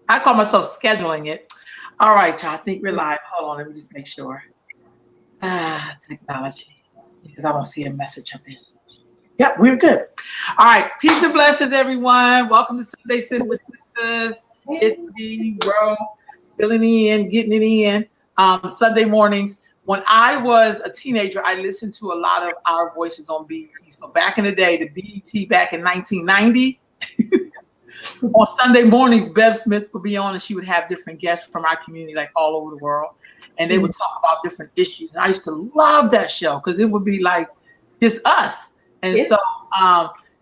I call myself scheduling it. All right, y'all. I think we're live. Hold on. Let me just make sure. Technology. Because I don't see a message of this. Yep, we're good. All right. Peace and blessings, everyone. Welcome to Sunday Sit with Sisters. It's me, Ro, filling in, getting it in. Sunday mornings. When I was a teenager, I listened to a lot of Our Voices on BET. So back in the day, the BET back in 1990, on Sunday mornings, Bev Smith would be on and she would have different guests from our community, like all over the world. And they would talk about different issues. And I used to love that show because it would be like just us. And so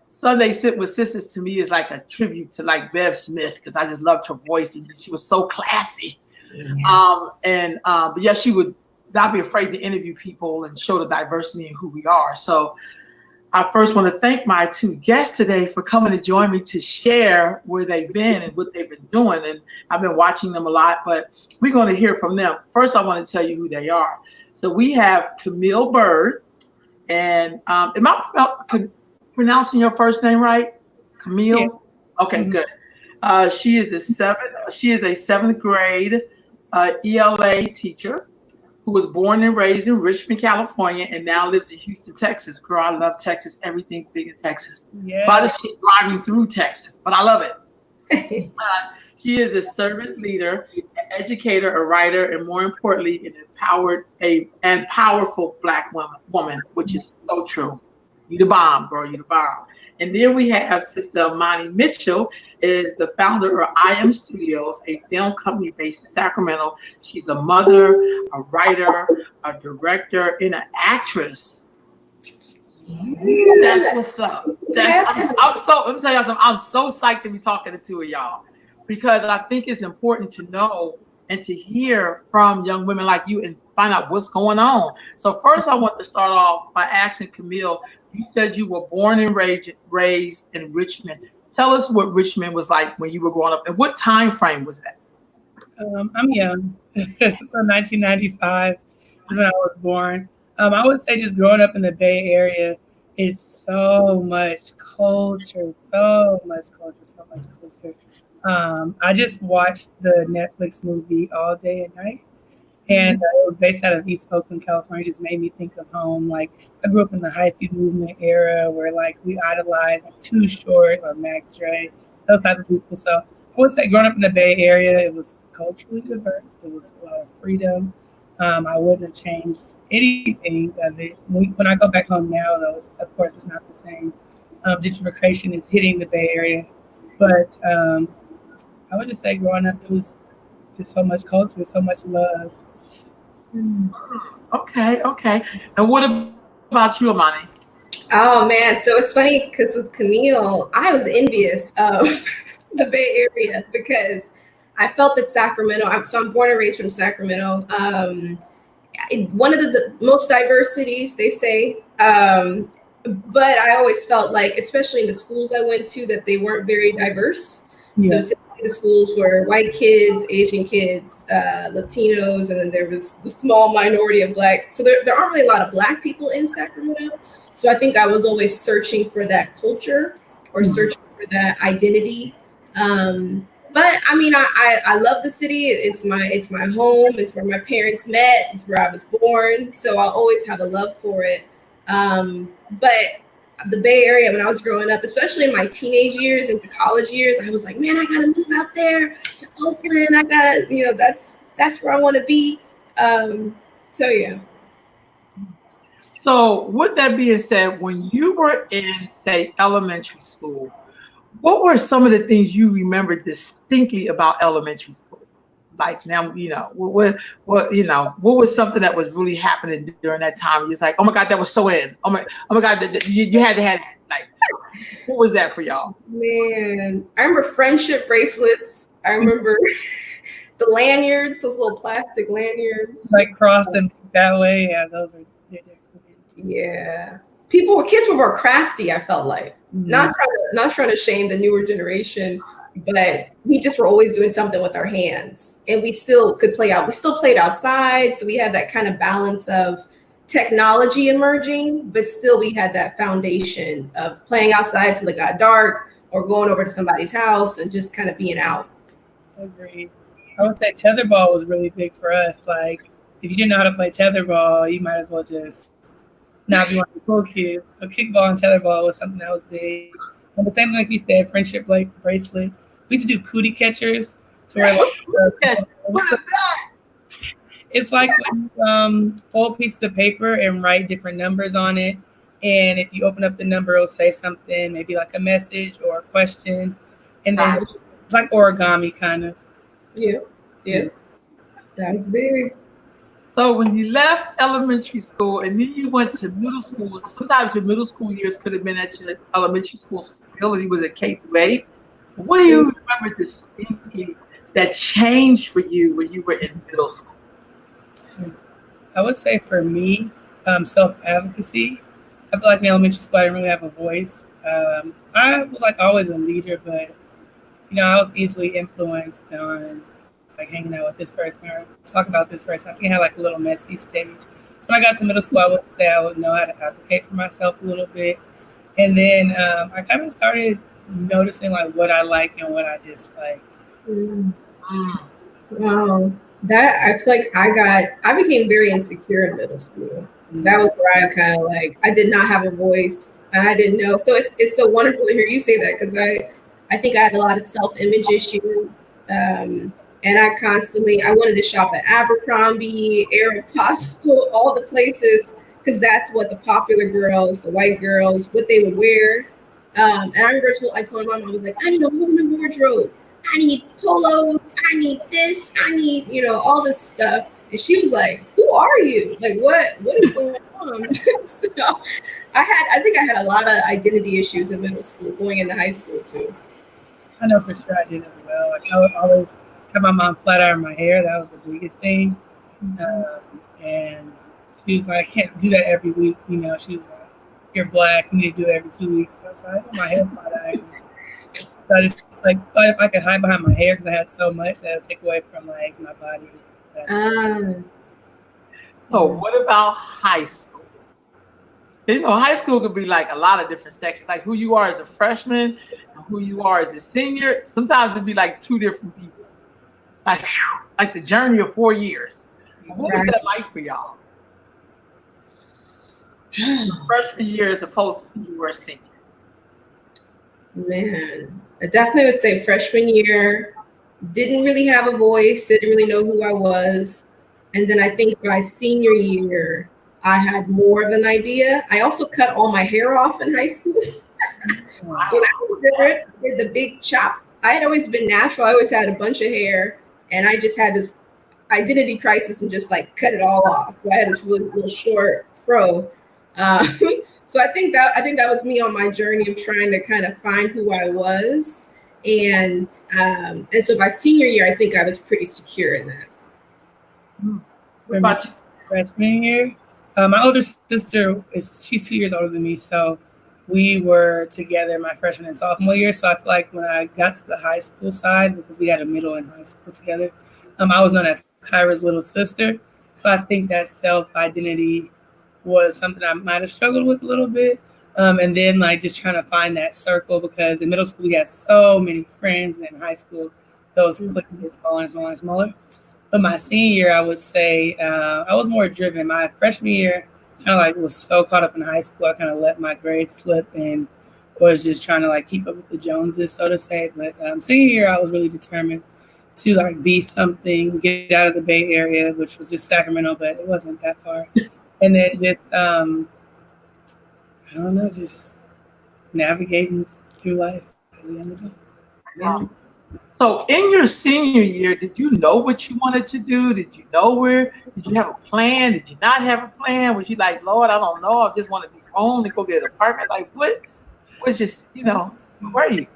Sunday Sit with Sisters to me is like a tribute to like Bev Smith because I just loved her voice and she was so classy. But yeah, she would not be afraid to interview people and show the diversity in who we are. So I first want to thank my two guests today for coming to join me to share where they've been and what they've been doing. And I've been watching them a lot, but we're going to hear from them. First, I want to tell you who they are. So we have Camille Bird. And am I pronouncing your first name right? Camille? Yeah. Okay, good. She is a seventh grade ELA teacher who was born and raised in Richmond, California, and now lives in Houston, Texas. Girl, I love Texas. Everything's big in Texas. Yeah. But I just keep driving through Texas, but I love it. She is a servant leader, an educator, a writer, and more importantly, an powerful Black woman, which is so true. You the bomb, girl. You the bomb. And then we have Sister Imani Mitchell, is the founder of I Am Studios, a film company based in Sacramento. She's a mother, a writer, a director, and an actress. That's what's up. Let me tell y'all something. I'm so psyched to be talking to two of y'all because I think it's important to know and to hear from young women like you and find out what's going on. So first, I want to start off by asking Camille. You said you were born and raised in Richmond. Tell us what Richmond was like when you were growing up, and what time frame was that? I'm young, so 1995 is when I was born. I would say just growing up in the Bay Area, it's so much culture. I just watched the Netflix movie All Day and Night. And it was based out of East Oakland, California. It just made me think of home. Like, I grew up in the hyphy movement era where, like, we idolized like Too Short or Mac Dre, those type of people. So I would say growing up in the Bay Area, it was culturally diverse. It was a lot of freedom. I wouldn't have changed anything of it. When I go back home now, though, of course, it's not the same. Gentrification is hitting the Bay Area. But I would just say growing up, it was just so much culture, so much love. Okay. And what about you, Imani? Oh man, so it's funny because with Camille, I was envious of the Bay Area because I felt that Sacramento. I'm born and raised from Sacramento. One of the most diverse cities, they say. But I always felt like, especially in the schools I went to, that they weren't very diverse. Yeah. So the schools were white kids, Asian kids, Latinos, and then there was the small minority of Black. So there aren't really a lot of Black people in Sacramento. So I think I was always searching for that culture or searching for that identity. But I mean, I love the city. It's my home. It's where my parents met. It's where I was born. So I'll always have a love for it. But the Bay Area, when I was growing up, especially in my teenage years into college years, I was like, man, I gotta move out there to Oakland. I gotta, that's where I want to be. So yeah. So with that being said, when you were in, say, elementary school, what were some of the things you remember distinctly about elementary school? Like now, what was something that was really happening during that time? You're like, oh my God, that was so in. Oh my God, you had to have it. Like, what was that for y'all? Man, I remember friendship bracelets. I remember the lanyards, those little plastic lanyards. Like crossing that way, yeah, those are different. Yeah, kids were more crafty. I felt like not trying to shame the newer generation. But we just were always doing something with our hands, and we still could play out. We still played outside, so we had that kind of balance of technology emerging, but still we had that foundation of playing outside till it got dark or going over to somebody's house and just kind of being out. Agreed. I would say tetherball was really big for us. Like, if you didn't know how to play tetherball, you might as well just not be one of the cool kids. So kickball and tetherball was something that was big. And the same thing like you said, friendship like bracelets. We used to do cootie catchers. So we're like, What is that? it's like when you fold pieces of paper and write different numbers on it. And if you open up the number, it'll say something, maybe like a message or a question. And then Gosh. it's like origami kind of. Yeah. Yeah. That's big. So when you left elementary school and then you went to middle school, sometimes your middle school years could have been at your elementary school still, and you was at K through 8. What do you remember distinctly that changed for you when you were in middle school? I would say for me, self-advocacy. I feel like in elementary school, I didn't really have a voice. I was like always a leader, but I was easily influenced on like hanging out with this person or talking about this person. I think I had like a little messy stage. So when I got to middle school, I would say I would know how to advocate for myself a little bit. And then I kind of started noticing like what I like and what I dislike. Wow. That I feel like I became very insecure in middle school. That was where I kind of like, I did not have a voice and I didn't know. So it's so wonderful to hear you say that, because I think I had a lot of self-image issues. And I wanted to shop at Abercrombie, Aeropostale, all the places, because that's what the popular girls, the white girls, what they would wear. And I remember I told my mom, I was like, I need a whole new wardrobe. I need polos. I need this. I need, all this stuff. And she was like, who are you? Like, what is going on? So I think I had a lot of identity issues in middle school, going into high school too. I know for sure I did as well. Like I would always have my mom flat iron my hair. That was the biggest thing. And she was like, I can't do that every week. She was like, you're black. You need to do it every 2 weeks. But I was like, I want my hair flat iron. So I just like thought if I could hide behind my hair because I had so much that would take away from like my body. So what about high school? High school could be like a lot of different sections, like who you are as a freshman and who you are as a senior. Sometimes it'd be like two different people, like the journey of 4 years. What was that like for y'all? Freshman year as opposed to when you were a senior. Man, I definitely would say freshman year, didn't really have a voice, didn't really know who I was. And then I think by senior year, I had more of an idea. I also cut all my hair off in high school. Wow. So when I did the big chop, I had always been natural. I always had a bunch of hair, and I just had this identity crisis and just like cut it all off. So I had this really little short fro. So I think that was me on my journey of trying to kind of find who I was. And so by senior year, I think I was pretty secure in that. What about you? Freshman year, my older sister she's 2 years older than me, so we were together my freshman and sophomore year. So I feel like when I got to the high school side, because we had a middle and high school together, I was known as Kyra's little sister. So I think that self-identity was something I might have struggled with a little bit. And then like just trying to find that circle, because in middle school we had so many friends, and in high school those cliques get smaller and smaller and smaller. But my senior year, I would say I was more driven. My freshman year, kind of like was so caught up in high school, I kind of let my grades slip and was just trying to like keep up with the Joneses, so to say. But senior year, I was really determined to like be something, get out of the Bay Area, which was just Sacramento, but it wasn't that far. And then just, I don't know, just navigating through life as a young adult. Yeah. So in your senior year, did you know what you wanted to do? Did you know where? Did you have a plan? Did you not have a plan? Was you like, Lord, I don't know. I just want to be home and go get an apartment? Like what was just, where were you?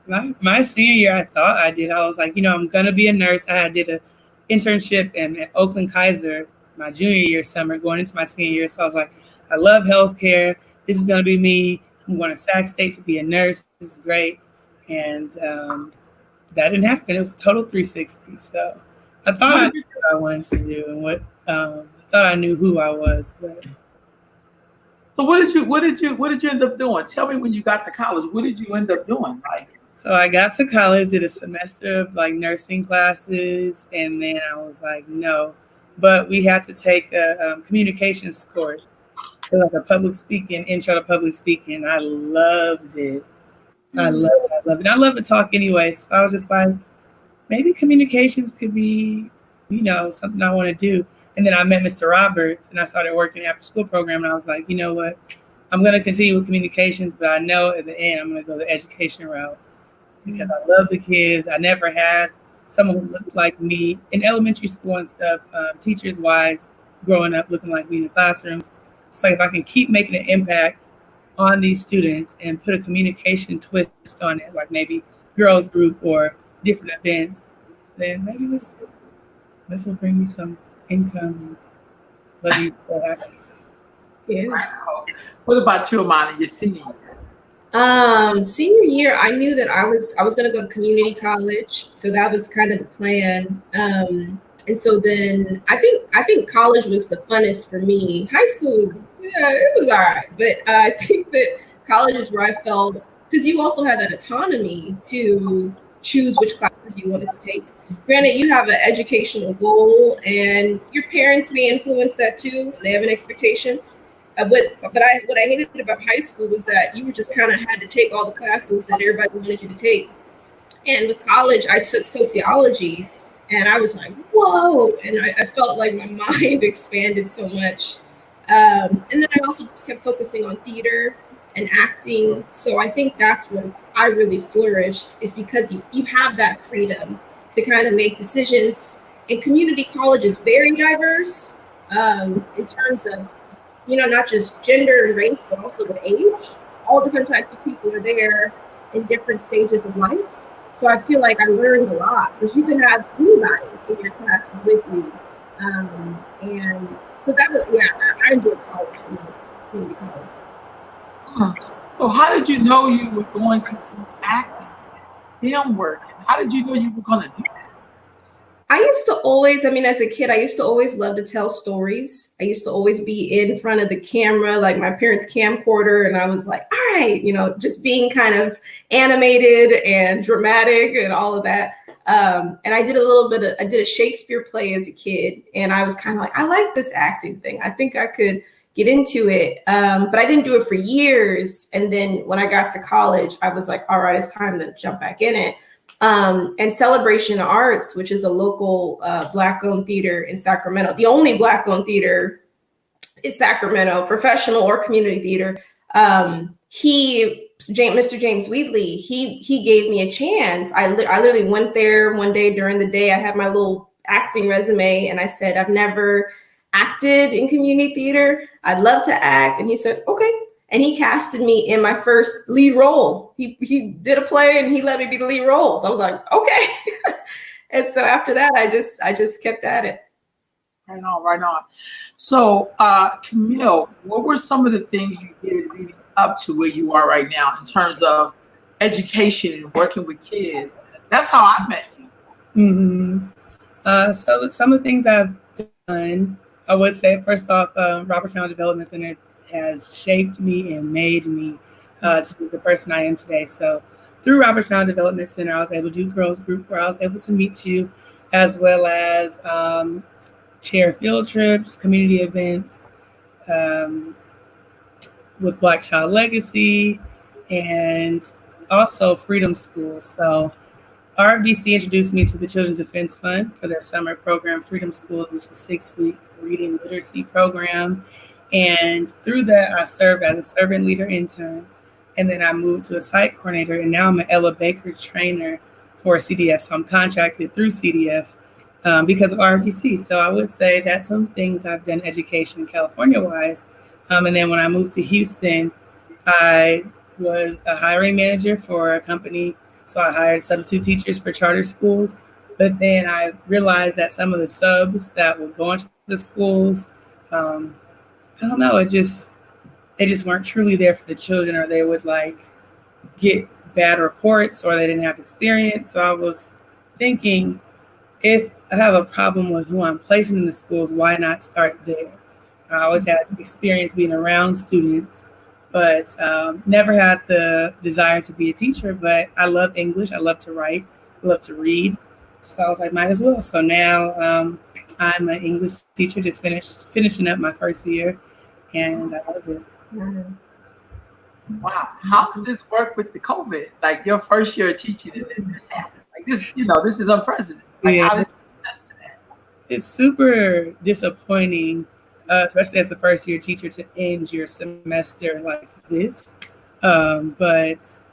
My senior year, I thought I did. I was like, I'm going to be a nurse. I did an internship at Oakland Kaiser my junior year summer going into my senior year. So I was like, I love healthcare. This is going to be me. I'm going to Sac State to be a nurse. This is great. And that didn't happen. It was a total 360. So I thought I knew what I wanted to do and what I thought I knew who I was. But So what did you end up doing? Tell me when you got to college, what did you end up doing? Like, So I got to college, did a semester of like nursing classes, and then I was like, no. But we had to take a communications course, so like a public speaking, intro to public speaking. I loved it. I love it. I love it. I love to talk anyway. So I was just like, maybe communications could be, something I want to do. And then I met Mr. Roberts and I started working after school program. And I was like, you know what? I'm going to continue with communications, but I know at the end I'm going to go the education route because I love the kids. I never had someone who looked like me in elementary school and stuff, teachers wise, growing up looking like me in the classrooms. It's like if I can keep making an impact on these students and put a communication twist on it, like maybe girls group or different events, then maybe this will bring me some income and let me feel happy. So. Yeah. What about you, Amani, your senior year? Senior year, I knew that I was going to go to community college, so that was kind of the plan. And so then I think college was the funnest for me. High school, yeah, it was all right, but I think that college is where I felt, because you also had that autonomy to choose which classes you wanted to take. Granted, you have an educational goal, and your parents may influence that too. They have an expectation. What I hated about high school was that you were just kind of had to take all the classes that everybody wanted you to take. And with college, I took sociology, and I was like, whoa! And I felt like my mind expanded so much. And then I also just kept focusing on theater and acting. So I think that's where I really flourished, is because you have that freedom to kind of make decisions. And community college is very diverse in terms of, not just gender and race, but also with age. All different types of people are there in different stages of life. So I feel like I learned a lot, because you can have anybody in your classes with you. And so that was, I enjoyed college the most, community college. So how did you know you were going to do acting, film work? How did you know you were going to do that? I used to always, as a kid, I used to always love to tell stories. I used to always be in front of the camera, like my parents' camcorder. And I was like, all right, just being kind of animated and dramatic and all of that. And I did I did a Shakespeare play as a kid. And I was kind of like, I like this acting thing. I think I could get into it. But I didn't do it for years. And then when I got to college, I was like, all right, it's time to jump back in it. And Celebration Arts, which is a local Black-owned theater in Sacramento, the only Black-owned theater in Sacramento, professional or community theater. Mr. James Wheatley, he gave me a chance. I literally went there one day during the day. I had my little acting resume, and I said, I've never acted in community theater. I'd love to act. And he said, okay. And he casted me in my first lead role. He did a play and he let me be the lead role. So I was like, okay. And so after that, I just kept at it. Right on. So, Camille, what were some of the things you did leading up to where you are right now in terms of education and working with kids? That's how I met you. Mm-hmm. So some of the things I've done, I would say, first off, Robert Founder Development Center has shaped me and made me to the person I am today. So through Robert Founder Development Center, I was able to do girls group where I was able to meet you, as well as chair field trips, community events with Black Child Legacy, and also Freedom Schools. So RFDC introduced me to the Children's Defense Fund for their summer program, Freedom Schools, which is a 6-week reading literacy program. And through that, I served as a servant leader intern. And then I moved to a site coordinator. And now I'm an Ella Baker trainer for CDF. So I'm contracted through CDF because of RFDC. So I would say that's some things I've done education California-wise. And then when I moved to Houston, I was a hiring manager for a company. So I hired substitute teachers for charter schools. But then I realized that some of the subs that would go into the schools, I don't know, they just weren't truly there for the children, or they would like get bad reports, or they didn't have experience. So I was thinking, if I have a problem with who I'm placing in the schools, why not start there? I always had experience being around students, but never had the desire to be a teacher. But I love English. I love to write. I love to read. So I was like, might as well. So now I'm an English teacher, just finishing up my first year, and I love it. Wow. How did this work with the COVID? Like your first year of teaching and then this happens. Like this, this is unprecedented. Like how did you adjust to that? It's super disappointing, especially as a first year teacher, to end your semester like this. But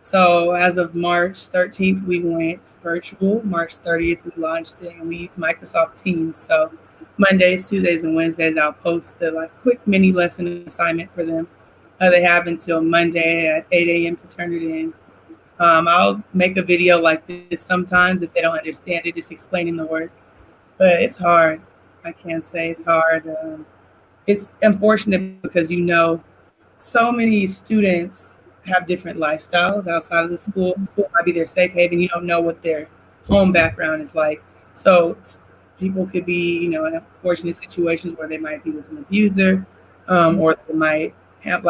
so as of March 13th, we went virtual. March 30th, we launched it, and we used Microsoft Teams. So Mondays, Tuesdays, and Wednesdays, I'll post a quick mini lesson assignment for them. They have until Monday at 8 a.m. to turn it in. I'll make a video like this sometimes if they don't understand it, just explaining the work. But it's hard. I can't say it's hard. It's unfortunate because so many students have different lifestyles outside of the school. School might be their safe haven. You don't know what their home background is like. So people could be, in unfortunate situations where they might be with an abuser, or they might have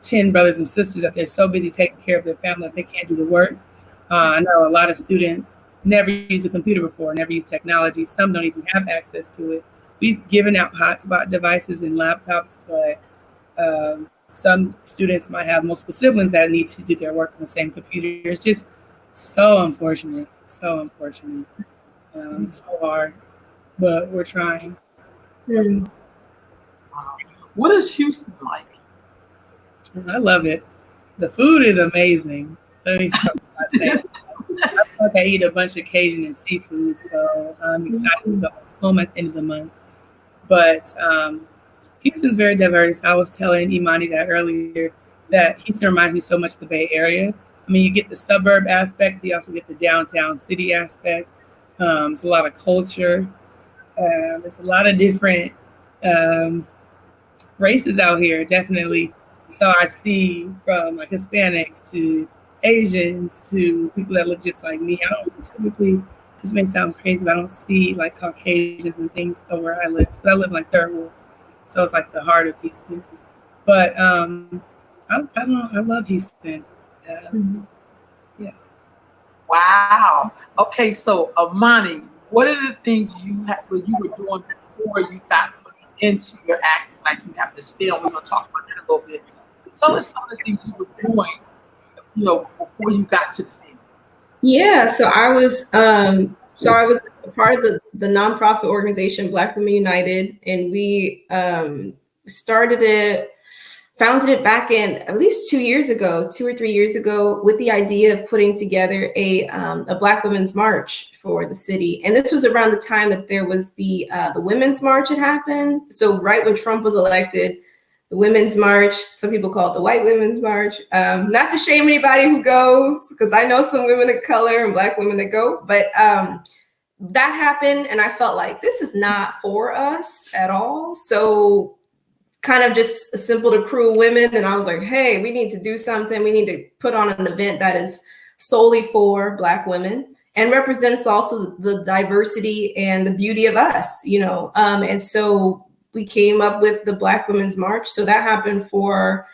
10 brothers and sisters that they're so busy taking care of their family that they can't do the work. I know a lot of students never used a computer before, never used technology. Some don't even have access to it. We've given out hotspot devices and laptops, but some students might have multiple siblings that need to do their work on the same computer. It's just so unfortunate, so unfortunate. It's so hard, but we're trying. What is Houston like? I love it. The food is amazing. Let me start by saying I eat a bunch of Cajun and seafood, so I'm excited to go home at the end of the month. But Houston's very diverse. I was telling Imani that earlier, that Houston reminds me so much of the Bay Area. I mean, you get the suburb aspect, you also get the downtown city aspect. It's a lot of culture. There's a lot of different races out here, definitely. So I see from Hispanics to Asians to people that look just like me. I don't typically, this may sound crazy, but I don't see Caucasians and things where I live. I live in Third Ward, so it's the heart of Houston. But I don't know. I love Houston. Yeah. Wow. Okay, so Imani, what are the things you were doing before you got into your acting? Like you have this film. We're gonna talk about that a little bit. But tell us some of the things you were doing, before you got to the film. Yeah, so I was a part of the nonprofit organization Black Women United, and we founded it back in at least 2 or 3 years ago, with the idea of putting together a Black Women's March for the city. And this was around the time that there was the Women's March had happened. So right when Trump was elected, the Women's March, some people call it the White Women's March. Not to shame anybody who goes, because I know some women of color and Black women that go, but that happened. And I felt like this is not for us at all. So kind of just assembled a crew of women. And I was like, hey, we need to do something. We need to put on an event that is solely for Black women and represents also the diversity and the beauty of us, and so we came up with the Black Women's March. So that happened for,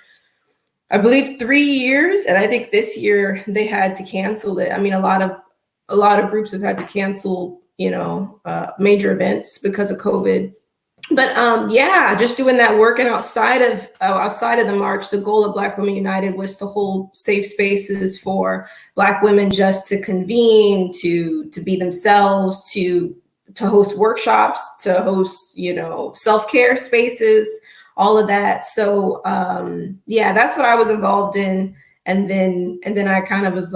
I believe, 3 years. And I think this year they had to cancel it. I mean, a lot of groups have had to cancel, major events because of COVID. But just doing that work. And outside of the march, the goal of Black Women United was to hold safe spaces for Black women just to convene, to be themselves, to host workshops, to host, self-care spaces, all of that. So that's what I was involved in. And then I kind of was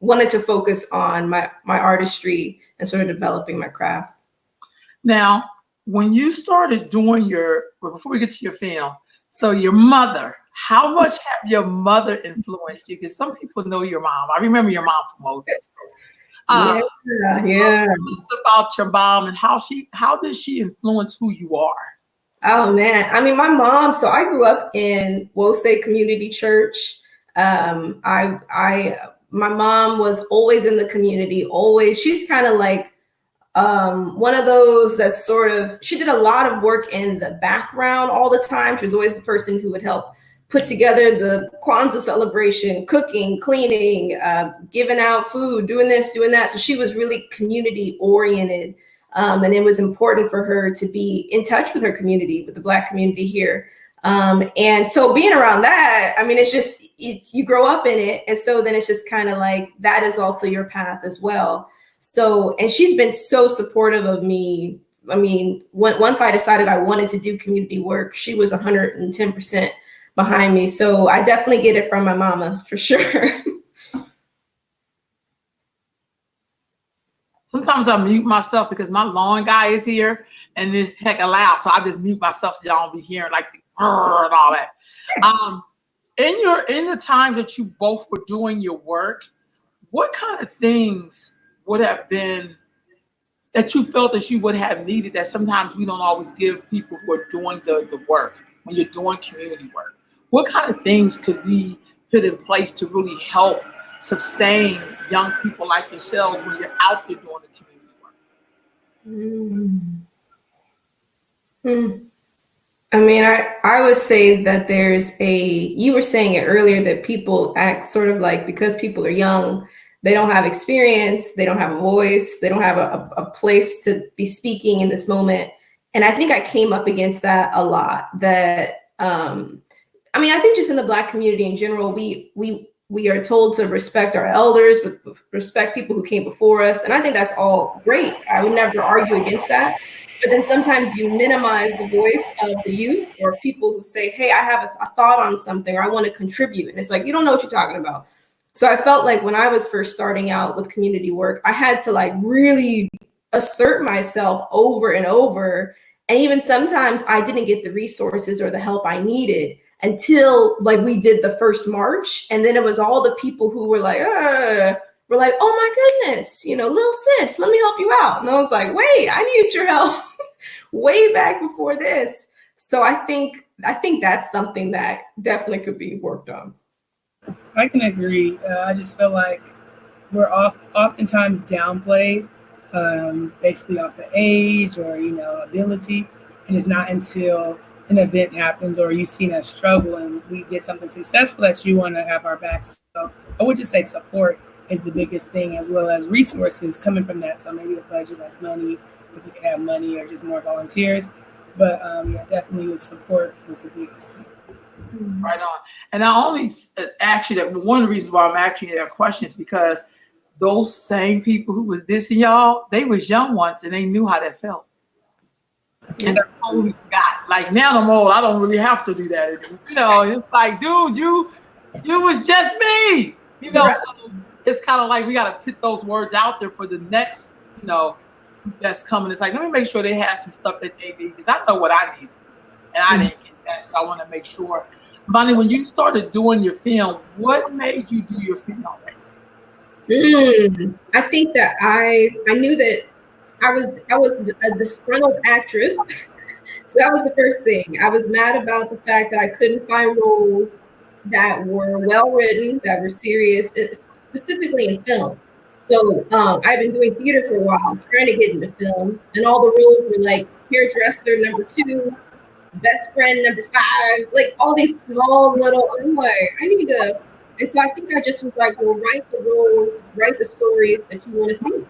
wanted to focus on my artistry and sort of developing my craft. Now, when you started doing before we get to your film, so your mother, how much have your mother influenced you? Because some people know your mom. I remember your mom from Moses. Yeah. Tell us about your mom and how did she influence who you are? Oh man, I mean, my mom. So I grew up in Wosay Community Church. My mom was always in the community. Always, she's kind of one of those that she did a lot of work in the background all the time. She was always the person who would help put together the Kwanzaa celebration, cooking, cleaning, giving out food, doing this, doing that. So she was really community oriented. And it was important for her to be in touch with her community, with the Black community here. And so being around that, I mean, you grow up in it. And so then it's just kind of like, that is also your path as well. So, and she's been so supportive of me. I mean, once I decided I wanted to do community work, she was 110% behind me. So I definitely get it from my mama for sure. Sometimes I mute myself because my lawn guy is here and this heck loud. So I just mute myself so y'all don't be hearing like the and all that. In the times that you both were doing your work, what kind of things would have been that you felt that you would have needed that sometimes we don't always give people who are doing the work when you're doing community work? What kind of things could we put in place to really help sustain young people like yourselves when you're out there doing the community work? I mean, I would say that you were saying it earlier, that people act sort of like, because people are young, they don't have experience, they don't have a voice, they don't have a place to be speaking in this moment. And I think I came up against that a lot. That, I mean, I think just in the Black community in general, we are told to respect our elders, but respect people who came before us. And I think that's all great. I would never argue against that. But then sometimes you minimize the voice of the youth or people who say, hey, I have a thought on something, or I want to contribute. And it's like, you don't know what you're talking about. So I felt like when I was first starting out with community work, I had to like really assert myself over and over. And even sometimes I didn't get the resources or the help I needed until like we did the first march. And then it was all the people who were like, we're like, oh my goodness, little sis, let me help you out. And I was like, wait, I needed your help way back before this. So I think that's something that definitely could be worked on. I can agree. I just feel like we're oftentimes downplayed, basically off the age or ability, and it's not until an event happens or you've seen us struggle and we did something successful that you want to have our backs. So I would just say support is the biggest thing, as well as resources coming from that. So maybe a budget, like money, if you can have money, or just more volunteers. But yeah, definitely support was the biggest thing. Right on. And I only ask you that, one of the reasons why I'm asking you that question is because those same people who was dissing y'all, they was young once and they knew how that felt. And that's all we forgot. Like now I'm old, I don't really have to do that anymore. It's like, dude, you was just me. So it's kind of like we got to put those words out there for the next, that's coming. It's like, let me make sure they have some stuff that they need, because I know what I need, and I didn't get that, so I want to make sure. Bonnie, when you started doing your film, what made you do your film? I think that I knew that I was a disgruntled actress, so that was the first thing. I was mad about the fact that I couldn't find roles that were well written, that were serious, specifically in film. So I've been doing theater for a while, trying to get into film, and all the roles were like hairdresser number 2, best friend number 5, like all these small little. I'm like, I need to. And so I think I just was like, well, write the roles, write the stories that you want to see.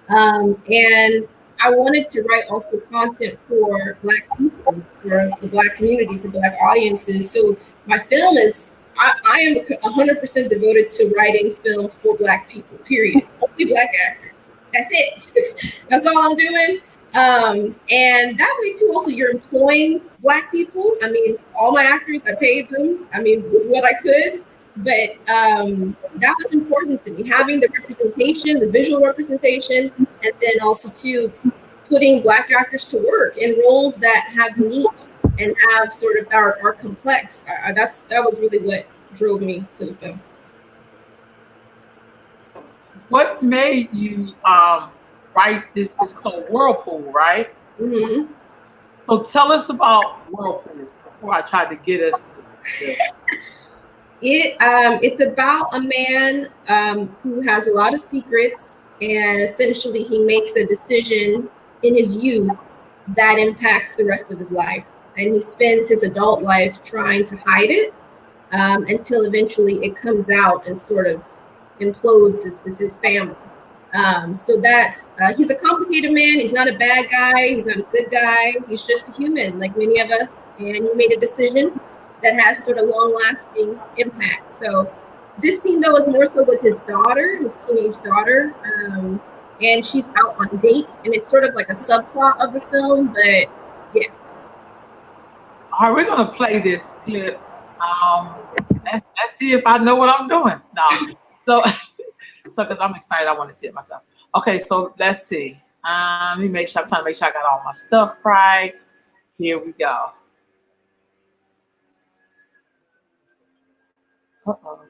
And I wanted to write also content for Black people, for the Black community, for Black audiences. So my film is, I am 100% devoted to writing films for Black people, period. Only Black actors. That's it. That's all I'm doing. And that way too, also you're employing Black people. I mean, all my actors, I paid them, with what I could. But that was important to me, having the representation, the visual representation, and then also too putting Black actors to work in roles that have meat and have sort of are complex. That was really what drove me to the film. What made you write this? It's called Whirlpool, right? Mm-hmm. So tell us about Whirlpool before I try to get us to It's about a man who has a lot of secrets, and essentially he makes a decision in his youth that impacts the rest of his life. And he spends his adult life trying to hide it until eventually it comes out and sort of implodes his family. So that's, he's a complicated man. He's not a bad guy. He's not a good guy. He's just a human like many of us. And he made a decision that has sort of long lasting impact. So this scene though is more so with his daughter, his teenage daughter. And she's out on a date, and it's sort of like a subplot of the film, but yeah. All right, we're gonna play this clip. Let's see if I know what I'm doing. No, so because I'm excited, I want to see it myself. Okay, so let's see. Let me make sure. I'm trying to make sure I got all my stuff right. Here we go. Uh-oh.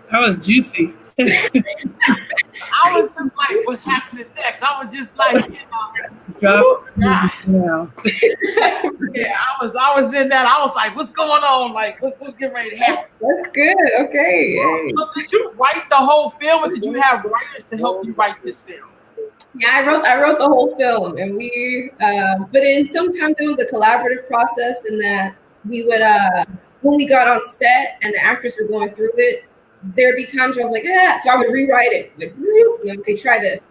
That was juicy. I was just like, what's happening next? I was just like, Drop. yeah, Yeah. I was in that. I was like, what's going on? Like, what's getting ready to happen? That's good. Okay. Yay. So did you write the whole film, or did you have writers to help you write this film? Yeah, I wrote the whole film, and we, but then sometimes it was a collaborative process in that we would, when we got on set and the actors were going through it, there'd be times where I was like, so I would rewrite it, like, okay, try this,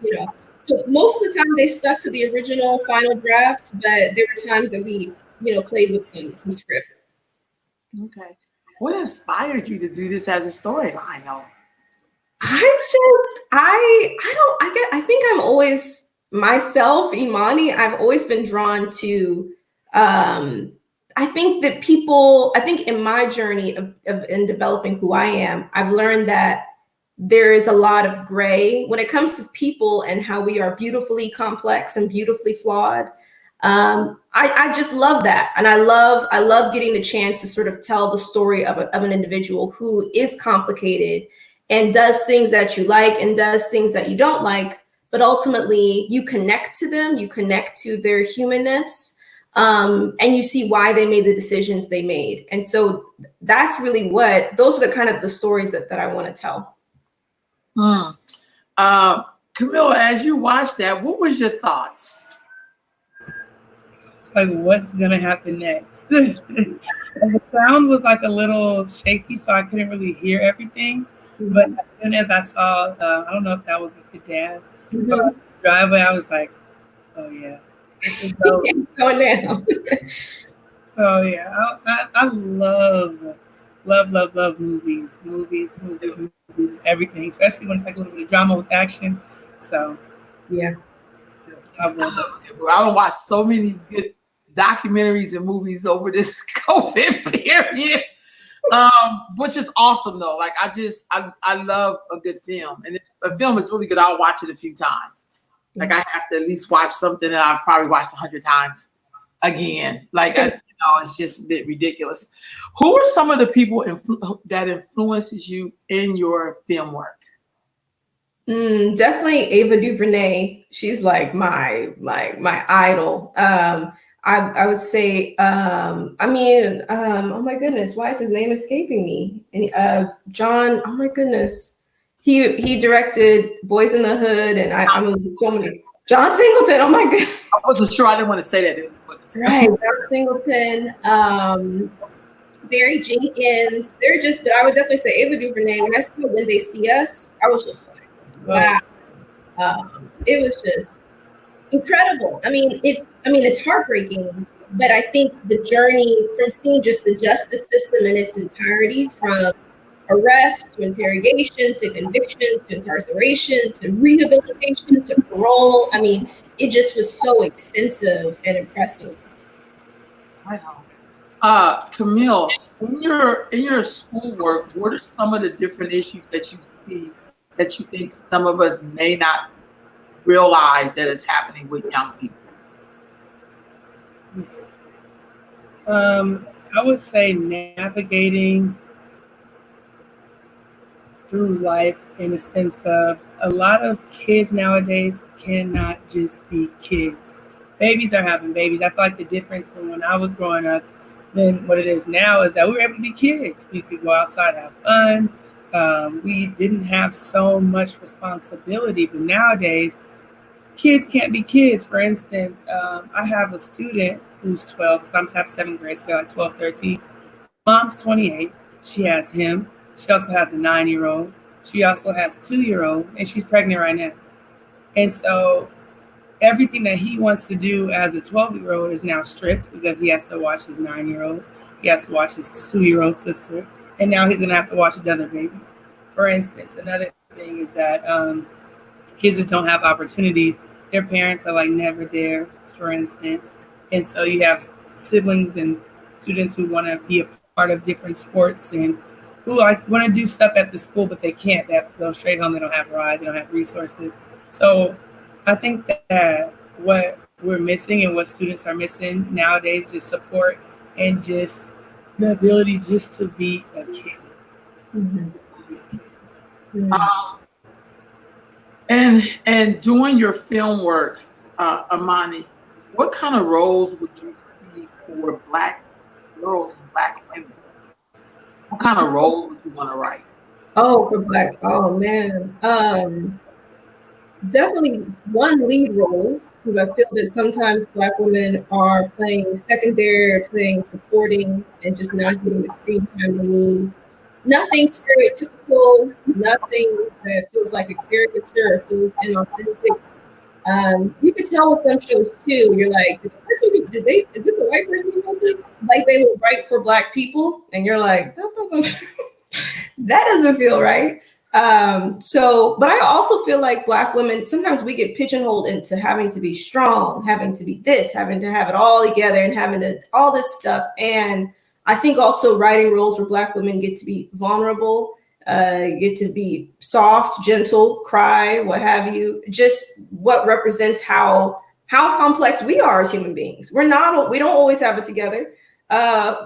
So most of the time they stuck to the original final draft, but there were times that we, played with some script. Okay. What inspired you to do this as a storyline, though? I think I'm always myself, Imani. I've always been drawn to, I think in my journey in developing who I am, I've learned that there is a lot of gray when it comes to people and how we are beautifully complex and beautifully flawed. I just love that. And I love getting the chance to sort of tell the story of an individual who is complicated and does things that you like and does things that you don't like, but ultimately you connect to them, you connect to their humanness, and you see why they made the decisions they made. And so that's really those are the kind of the stories that I want to tell. Camilla, as you watched that, what was your thoughts? It's like, what's gonna happen next? And the sound was like a little shaky, so I couldn't really hear everything. But as soon as I saw, I don't know if that was like the dad, but driveway, I was like, oh yeah, this is going down. So yeah, I love movies, everything, especially when it's like a little bit of drama with action. So yeah, I don't watch so many good documentaries and movies over this COVID period. Which is awesome though. Like I love a good film, and if a film is really good, I'll watch it a few times. Like I have to at least watch something that I've probably watched 100 times again. Like it's just a bit ridiculous. Who are some of the people that influences you in your film work? Definitely Ava DuVernay. She's like my idol. I would say oh my goodness, why is his name escaping me? And John, oh my goodness. He directed Boys in the Hood and I'm so many John Singleton, oh my god. I wasn't sure, I didn't want to say that. Right, John Singleton, Barry Jenkins. But I would definitely say Ava DuVernay. When I saw When They See Us, I was just like, wow. It was just incredible. I mean, it's heartbreaking, but I think the journey from seeing just the justice system in its entirety, from arrest to interrogation to conviction to incarceration to rehabilitation to parole. I mean, it just was so extensive and impressive. I know. Camille, in your schoolwork, what are some of the different issues that you see that you think some of us may not realize that is happening with young people? I would say navigating through life in the sense of a lot of kids nowadays cannot just be kids. Babies are having babies. I feel like the difference from when I was growing up than what it is now is that we were able to be kids. We could go outside, have fun. We didn't have so much responsibility, but nowadays kids can't be kids. For instance, I have a student who's 12, some have 7th grade, so they're like 12, 13. Mom's 28. She has him. She also has a 9-year-old. She also has a 2-year-old, and she's pregnant right now. And so everything that he wants to do as a 12-year-old is now strict because he has to watch his 9-year-old. He has to watch his 2-year-old sister. And now he's going to have to watch another baby. For instance, another thing is that kids just don't have opportunities. Their parents are like never there, for instance. And so you have siblings and students who want to be a part of different sports and who like want to do stuff at the school, but they can't. They have to go straight home. They don't have rides. They don't have resources. So I think that what we're missing and what students are missing nowadays is support and just the ability just to be a kid. Mm-hmm. And doing your film work, Amani, what kind of roles would you see for Black girls and Black women? What kind of roles would you want to write? Oh, for Black, oh man. Definitely one, lead roles, because I feel that sometimes Black women are playing secondary, playing supporting, and just not getting the screen time they need. Nothing stereotypical, nothing that feels like a caricature or feels inauthentic. You could tell with some shows too. You're like, is this a white person who wrote this? Like they would write for Black people, and you're like, that doesn't feel right. But I also feel like Black women, sometimes we get pigeonholed into having to be strong, having to be this, having to have it all together, and having to all this stuff. And I think also writing roles where Black women get to be vulnerable, get to be soft, gentle, cry, what have you, just what represents how complex we are as human beings. We don't always have it together.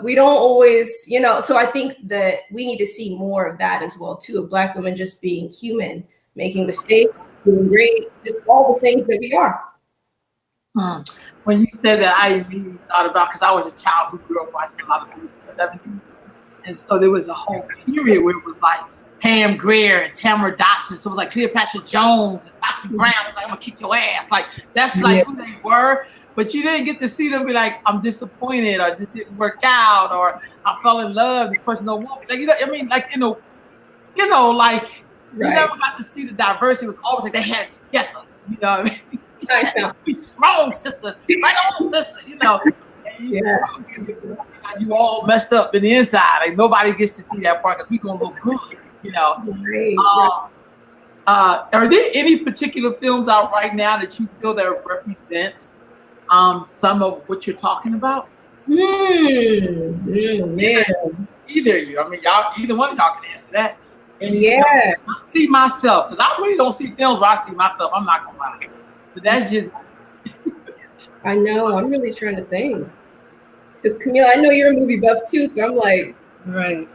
We don't always, so I think that we need to see more of that as well too, of Black women just being human, making mistakes, doing great, just all the things that we are. When you said that, I immediately thought about, because I was a child who grew up watching a lot of movies in the 70s. And so there was a whole period where it was like Pam Grier and Tamara Dotson. So it was like Cleopatra Jones and Foxy Brown. It was like, I'm gonna kick your ass. Like that's like who they were. But you didn't get to see them be like, I'm disappointed, or this didn't work out, or I fell in love, this person don't want me. Like, I mean, like, like you never got to see the diversity. It was always like they had it together. You know what I mean? Be strong, sister. Right on, sister. You all messed up in the inside. Like nobody gets to see that part because we gonna look good. Are there any particular films out right now that you feel that represents some of what you're talking about? Man. Either of you. I mean, either one of y'all can answer that. And I see myself, because I really don't see films where I see myself. I'm not gonna lie. But that's just I know. I'm really trying to think. Because Camille, I know you're a movie buff too, so I'm like, right.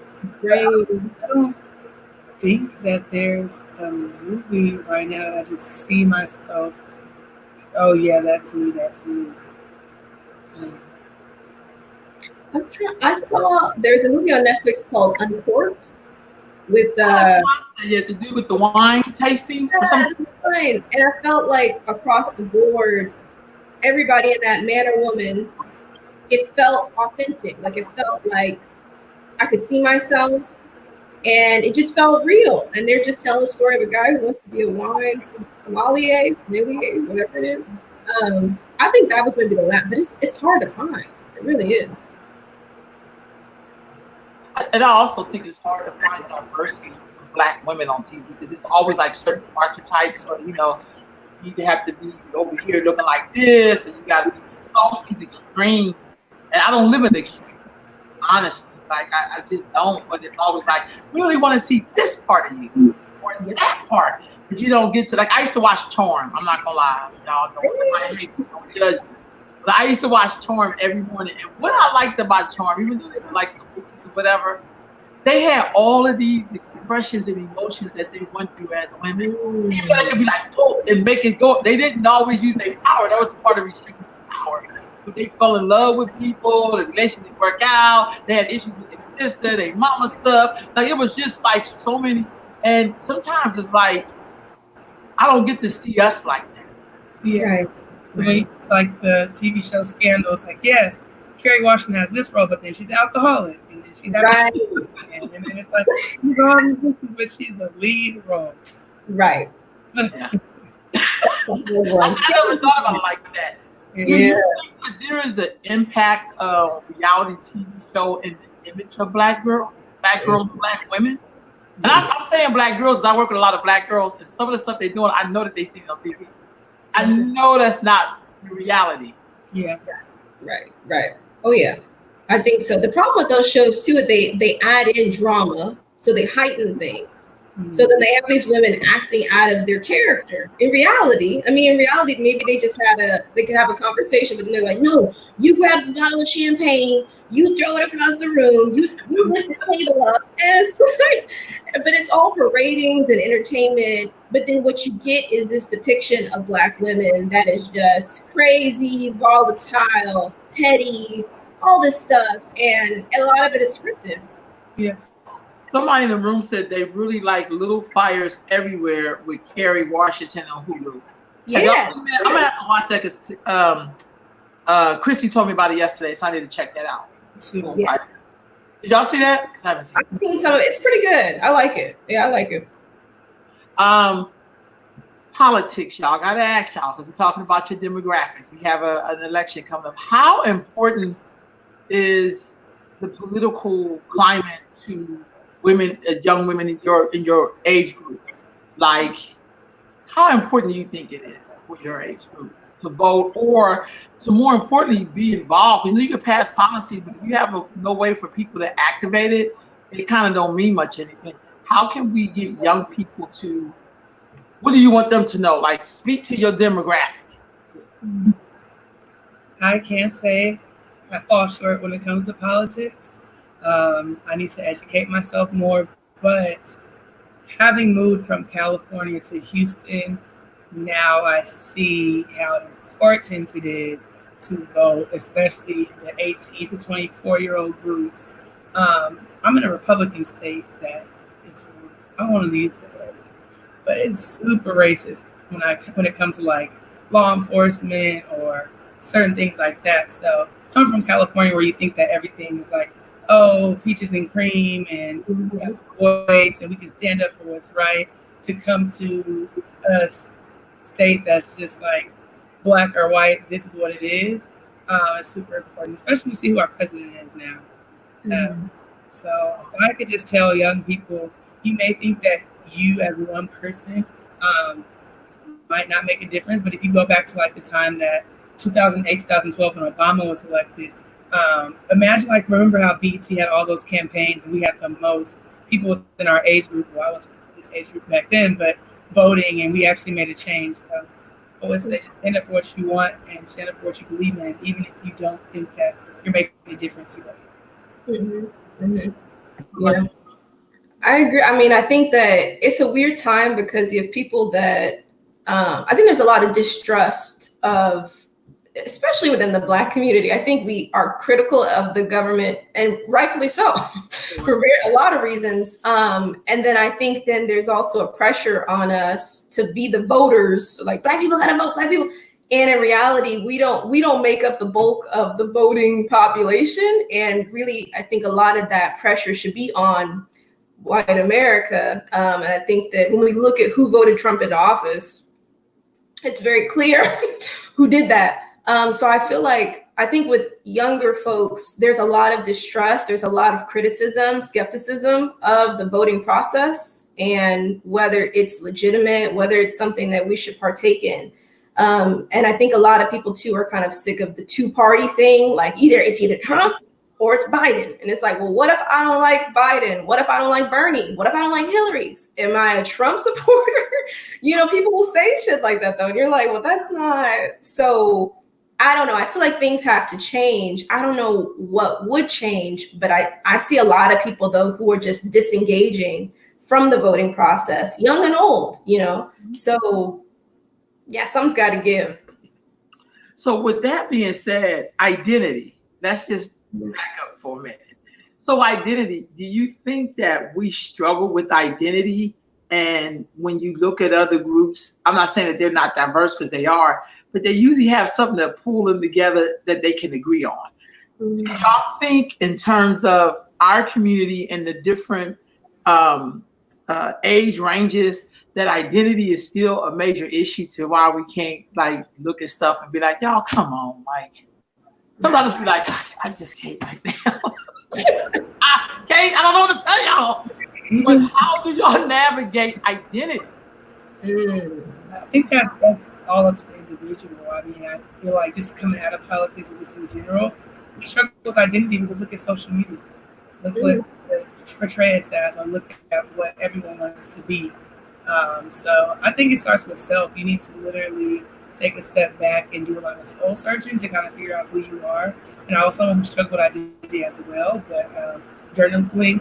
think that there's a movie right now that I just see myself. Oh yeah, that's me. That's me. Um, I saw there's a movie on Netflix called Uncorked with Yeah, to do with the wine tasting or something. and I felt like across the board, everybody in that man or woman, it felt authentic. Like it felt like I could see myself, and it just felt real. And they're just telling the story of a guy who wants to be a wine sommelier, whatever it is. I think that was maybe the last, but it's hard to find. It really is. And I also think it's hard to find diversity of Black women on TV because it's always like certain archetypes, or you either have to be over here looking like this, or you got to be all these extreme. And I don't live in the extreme, honestly. Like I just don't. But it's always like we really want to see this part of you or that part, but you don't get to. Like I used to watch Charm. I'm not gonna lie, y'all don't judge me. But I used to watch Charm every morning, and what I liked about Charm, even though they were like some whatever, they had all of these expressions and emotions that they went through as women. People that could be like, oh, and make it go. They didn't always use their power. That was part of restricting power. But they fell in love with people. The relationship didn't work out. They had issues with their sister, their mama stuff. Like it was just like so many. And sometimes it's like I don't get to see us like that. Yeah, right. Like the TV show Scandals. Like yes, Kerry Washington has this role, but then she's alcoholic, and then she's right. And then it's like, but she's the lead role. Right. Yeah. I never thought about it like that. Yeah. There is an impact of reality TV show in the image of Black girls, Black women. And I'm saying Black girls because I work with a lot of Black girls, and some of the stuff they're doing, I know that they see it on TV. I know that's not the reality. Yeah. Right. Oh yeah, I think so. The problem with those shows too is they add in drama, so they heighten things. Mm-hmm. So then they have these women acting out of their character. In reality, maybe they could have a conversation, but then they're like, no, you grab a bottle of champagne, you throw it across the room, you lift the table up, and it's like, but it's all for ratings and entertainment. But then what you get is this depiction of Black women that is just crazy, volatile, petty, all this stuff, and a lot of it is scripted. Yes. Somebody in the room said they really like Little Fires Everywhere with Kerry Washington on Hulu. Yeah. I'm gonna have to watch that because Christy told me about it yesterday, so I need to check that out. Yeah. Did y'all see that? Because I haven't seen it. I've seen some of it. It's pretty good. I like it. Yeah, I like it. Politics, y'all. Gotta ask y'all because we're talking about your demographics. We have an election coming up. How important is the political climate to women, young women in your age group? Like, how important do you think it is for your age group to vote, or to more importantly be involved? You can pass policy, but if you have no way for people to activate it, it kind of don't mean much anything. How can we get young people to? What do you want them to know? Like, speak to your demographic. I can't say I fall short when it comes to politics. I need to educate myself more, but having moved from California to Houston, now I see how important it is to vote, especially the 18 to 24-year-old groups. I'm in a Republican state that is, I don't want to use the word, but it's super racist when it comes to like law enforcement or certain things like that. So coming from California, where you think that everything is like, oh, peaches and cream and voice, and we can stand up for what's right, to come to a state that's just like black or white, this is what it is. It's super important, especially when we see who our president is now. So if I could just tell young people, you may think that you as one person might not make a difference, but if you go back to like the time that 2008, 2012 when Obama was elected, imagine remember how BET had all those campaigns and we had the most people within our age group, well I wasn't this age group back then, but voting, and we actually made a change. So I always say just stand up for what you want and stand up for what you believe in, even if you don't think that you're making a difference. Yeah. I agree. I mean, I think that it's a weird time because you have people that I think there's a lot of distrust of, especially within the Black community. I think we are critical of the government, and rightfully so, for a lot of reasons. And then I think then there's also a pressure on us to be the voters. Like, Black people gotta vote, Black people. And in reality, we don't make up the bulk of the voting population. And really, I think a lot of that pressure should be on white America. And I think that when we look at who voted Trump into office, it's very clear who did that. So I think with younger folks, there's a lot of distrust. There's a lot of criticism, skepticism of the voting process and whether it's legitimate, whether it's something that we should partake in. And I think a lot of people too are kind of sick of the two-party thing. Like it's either Trump or it's Biden. And it's like, well, what if I don't like Biden? What if I don't like Bernie? What if I don't like Hillary's? Am I a Trump supporter? People will say shit like that though. And you're like, well, that's not. So I don't know. I feel like things have to change. I don't know what would change, but I see a lot of people though who are just disengaging from the voting process, young and old, So yeah, something's got to give. So with that being said, identity, let's just back up for a minute. So identity, do you think that we struggle with identity? And when you look at other groups, I'm not saying that they're not diverse because they are, but they usually have something to pull them together that they can agree on. Do y'all think in terms of our community and the different age ranges that identity is still a major issue to why we can't like look at stuff and be like, y'all, come on, like sometimes it's be like, I just can't right now. I don't know what to tell y'all. But how do y'all navigate identity? I think that's all up to the individual. I mean, I feel like just coming out of politics and just in general, we struggle with identity because look at social media. Look what it portrays as, or look at what everyone wants to be. So I think it starts with self. You need to literally take a step back and do a lot of soul searching to kind of figure out who you are. And I was someone who struggled with identity as well, but journaling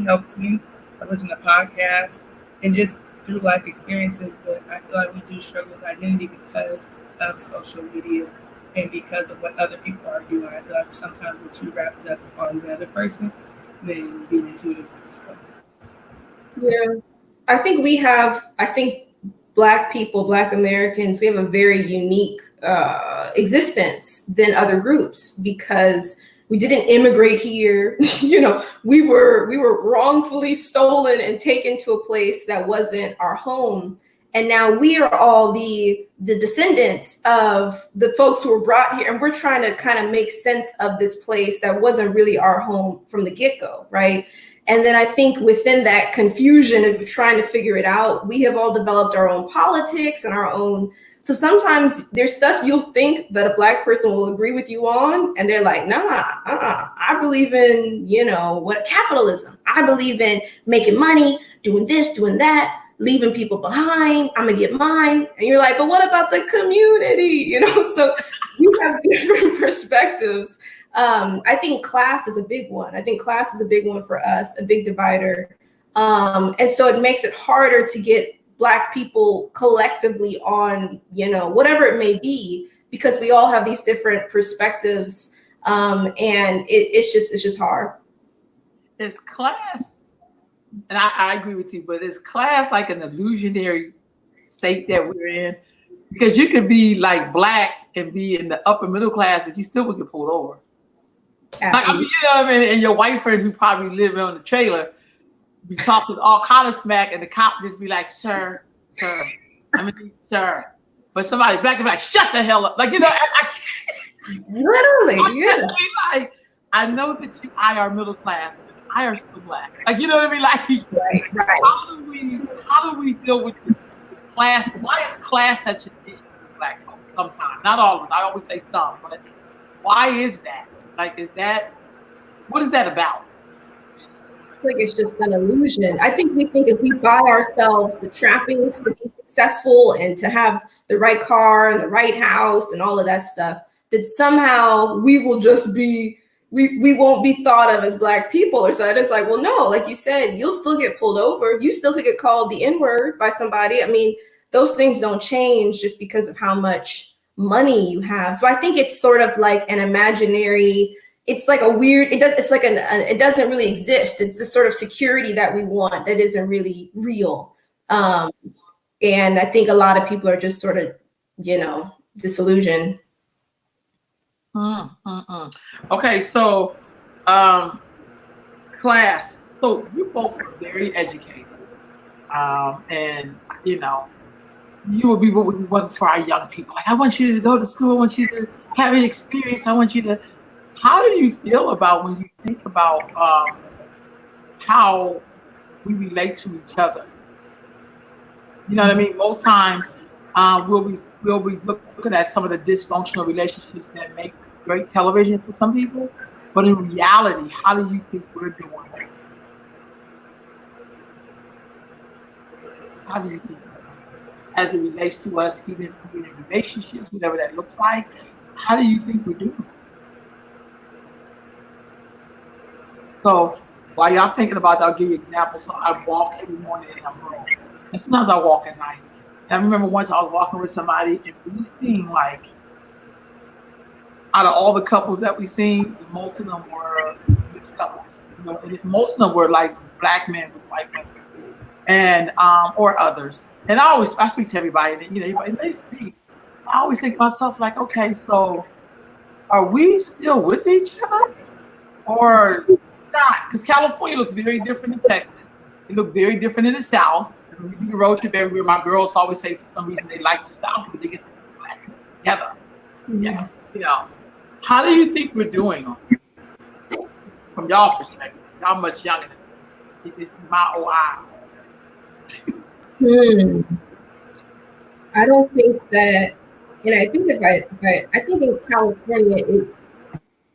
helped me. I listen to podcasts and just through life experiences, but I feel like we do struggle with identity because of social media and because of what other people are doing. I feel like sometimes we're too wrapped up on the other person than being intuitive with ourselves. Yeah. I think Black people, Black Americans, we have a very unique existence than other groups because we didn't immigrate here. We were wrongfully stolen and taken to a place that wasn't our home. And now we are all the descendants of the folks who were brought here. And we're trying to kind of make sense of this place that wasn't really our home from the get-go, right? And then I think within that confusion of trying to figure it out, we have all developed our own politics and our own. So sometimes there's stuff you'll think that a Black person will agree with you on. And they're like, I believe in, what capitalism. I believe in making money, doing this, doing that, leaving people behind. I'm going to get mine. And you're like, but what about the community? So you have different perspectives. I think class is a big one. I think class is a big one for us, a big divider. And so it makes it harder to get Black people collectively on, whatever it may be, because we all have these different perspectives. And it's just hard. Is class, and I agree with you, but is class like an illusionary state that we're in? Because you could be like Black and be in the upper middle class, but you still would get pulled over. Like, and your white friend who probably live on the trailer be talking all kind of smack, and the cop just be like, sir, sir. But somebody Black be like, shut the hell up. Like, I can't. Literally, yeah. Like, I know that you are middle class, but I are still Black. Like, you know what I mean? Like, right. How do we deal with class? Why is class such an issue for Black folks sometimes? Not all of us. I always say some, but why is that? Like, what is that about? I think it's just an illusion. I think we think if we buy ourselves the trappings to be successful and to have the right car and the right house and all of that stuff, that somehow we will just be we won't be thought of as Black people or something. It's like, well, no, like you said, you'll still get pulled over. You still could get called the N-word by somebody. I mean, those things don't change just because of how much money you have. So I think it's sort of like an imaginary, it's like a weird, it doesn't really exist. It's the sort of security that we want that isn't really real. And I think a lot of people are just sort of, disillusioned. Okay, so class. So you both are very educated, and you would be what we want for our young people. Like, I want you to go to school. I want you to have an experience. I want you to. How do you feel about when you think about how we relate to each other? You know what I mean? Most times, we'll be looking at some of the dysfunctional relationships that make great television for some people, but in reality, how do you think we're doing? How do you think, as it relates to us, even in relationships, whatever that looks like, how do you think we're doing? So while y'all thinking about that, I'll give you an example. So I walk every morning in a room, and sometimes I walk at night. And I remember once I was walking with somebody, and we seen like, out of all the couples that we seen, most of them were mixed couples. And most of them were like Black men with white women, and or others. And I speak to everybody, and everybody they speak. I always think to myself like, okay, so are we still with each other or not? Because California looks very different than Texas. It looked very different in the South. When we do the road trip everywhere, my girls always say for some reason they like the South, but they get to see Black people together. Yeah. How do you think we're doing from y'all perspective? Y'all much younger than me. It's my OI. I don't think that, I think I think in California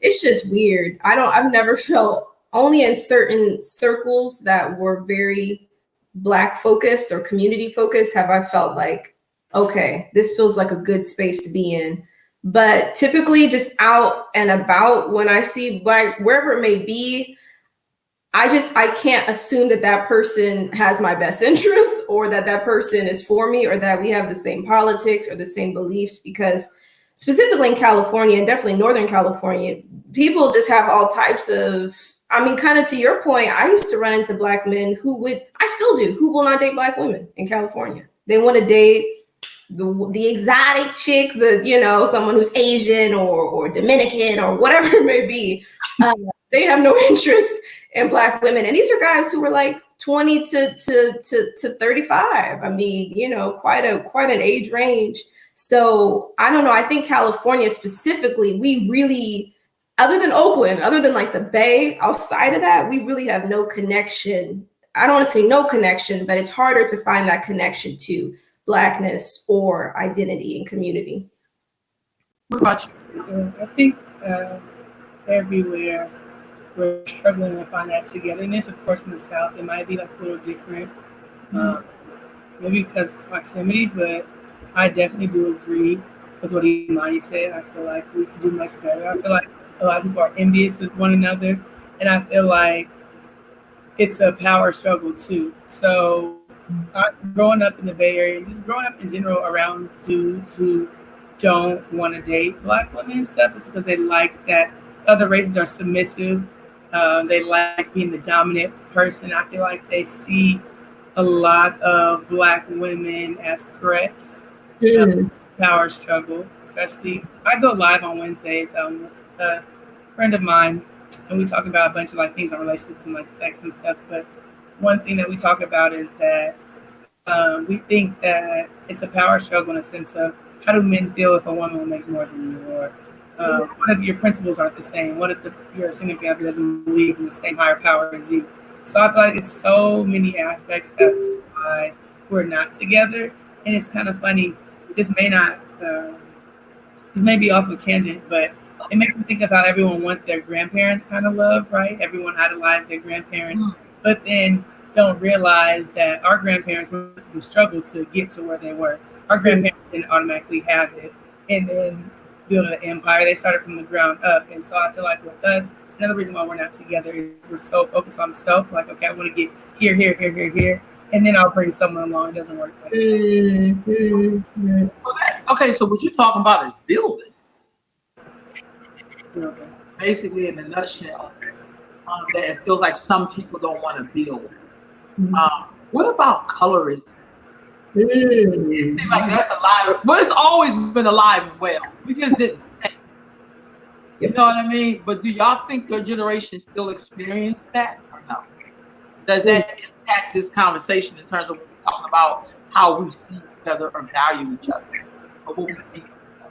it's just weird. I've never felt, only in certain circles that were very Black focused or community focused have I felt like, okay, this feels like a good space to be in. But typically just out and about, when I see Black, wherever it may be, I can't assume that person has my best interests, or that person is for me, or that we have the same politics or the same beliefs, because specifically in California, and definitely Northern California, people just have all types of, kind of to your point, I used to run into Black men I still do, who will not date Black women in California. They want to date the exotic chick, someone who's Asian or Dominican or whatever it may be. They have no interest in Black women. And these are guys who were like 20 to 35. Quite an age range. So I don't know. I think California specifically, we really, other than Oakland, other than like the Bay, outside of that, we really have no connection. I don't want to say no connection, but it's harder to find that connection to Blackness or identity and community. What about you? I think everywhere we're struggling to find that togetherness. Of course, in the South, it might be like a little different, maybe because of proximity, but I definitely do agree with what Imani said. I feel like we could do much better. I feel like a lot of people are envious of one another, and I feel like it's a power struggle too. So growing up in the Bay Area, and just growing up in general around dudes who don't want to date Black women and stuff, is because they like that other races are submissive. They like being the dominant person. I feel like they see a lot of Black women as threats. Power struggle, especially. I go live on Wednesdays with a friend of mine, and we talk about a bunch of like things on relationships and like sex and stuff. But one thing that we talk about is that we think that it's a power struggle in a sense of, how do men feel if a woman will make more than you, or what if your principles aren't the same? What if your significant other doesn't believe in the same higher power as you? So I feel like it's so many aspects as to why we're not together, and it's kind of funny. This may be off a tangent, but it makes me think of how everyone wants their grandparents kind of love, right? Everyone idolized their grandparents, but then don't realize that our grandparents went through the struggle to get to where they were. Our grandparents didn't automatically have it. And then building an empire. They started from the ground up. And so I feel like with us, another reason why we're not together is we're so focused on self. Like, okay, I want to get here, here, here, here, here. And then I'll bring someone along. It doesn't work like that. Mm-hmm. Okay, so what you're talking about is building. Okay. Basically, in a nutshell, that it feels like some people don't want to build. What about colorism? It seems like that's alive. Well, it's always been alive and well. We just didn't say it. You know what I mean? But do y'all think your generation still experience that or no? Does that impact this conversation in terms of when we're talking about how we see each other or value each other or what we think?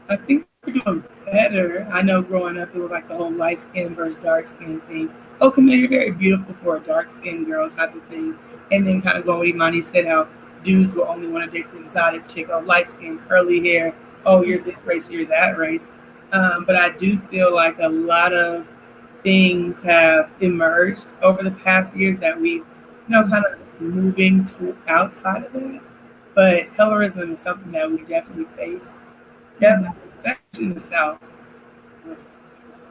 I think we're doing better. I know growing up, it was like the whole light skin versus dark skin thing. Oh, Camille, you're very beautiful for a dark skinned girl type of thing. And then kind of going what Imani said, how dudes will only want to date the exotic chick, oh, light skin, curly hair, oh, you're this race, you're that race. But I do feel like a lot of things have emerged over the past years that we've, kind of moving to outside of that. But colorism is something that we definitely face. Definitely, especially in the South.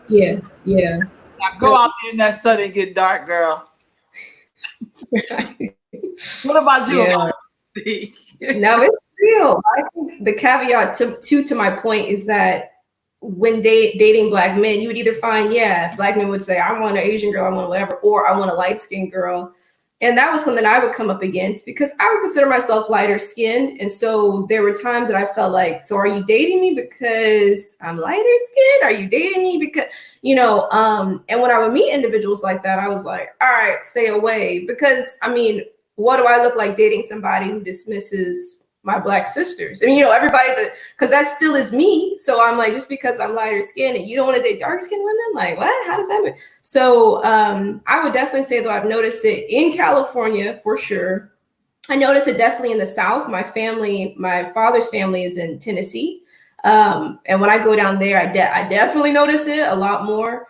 Yeah. Now go out there in that sun and get dark, girl. What about you? Yeah. No, it's real. I think the caveat to my point is that when dating Black men, you would either find, Black men would say, I want an Asian girl, I want whatever, or I want a light-skinned girl. And that was something I would come up against because I would consider myself lighter skinned. And so there were times that I felt like, so are you dating me because I'm lighter skinned? Are you dating me because, and when I would meet individuals like that, I was like, all right, stay away. Because what do I look like dating somebody who dismisses my Black sisters? Everybody because that still is me. So I'm like, just because I'm lighter skinned and you don't want to date dark skinned women, like what? How does that work? So I would definitely say, though, I've noticed it in California for sure. I noticed it definitely in the South. My father's family is in Tennessee. And when I go down there, I definitely notice it a lot more.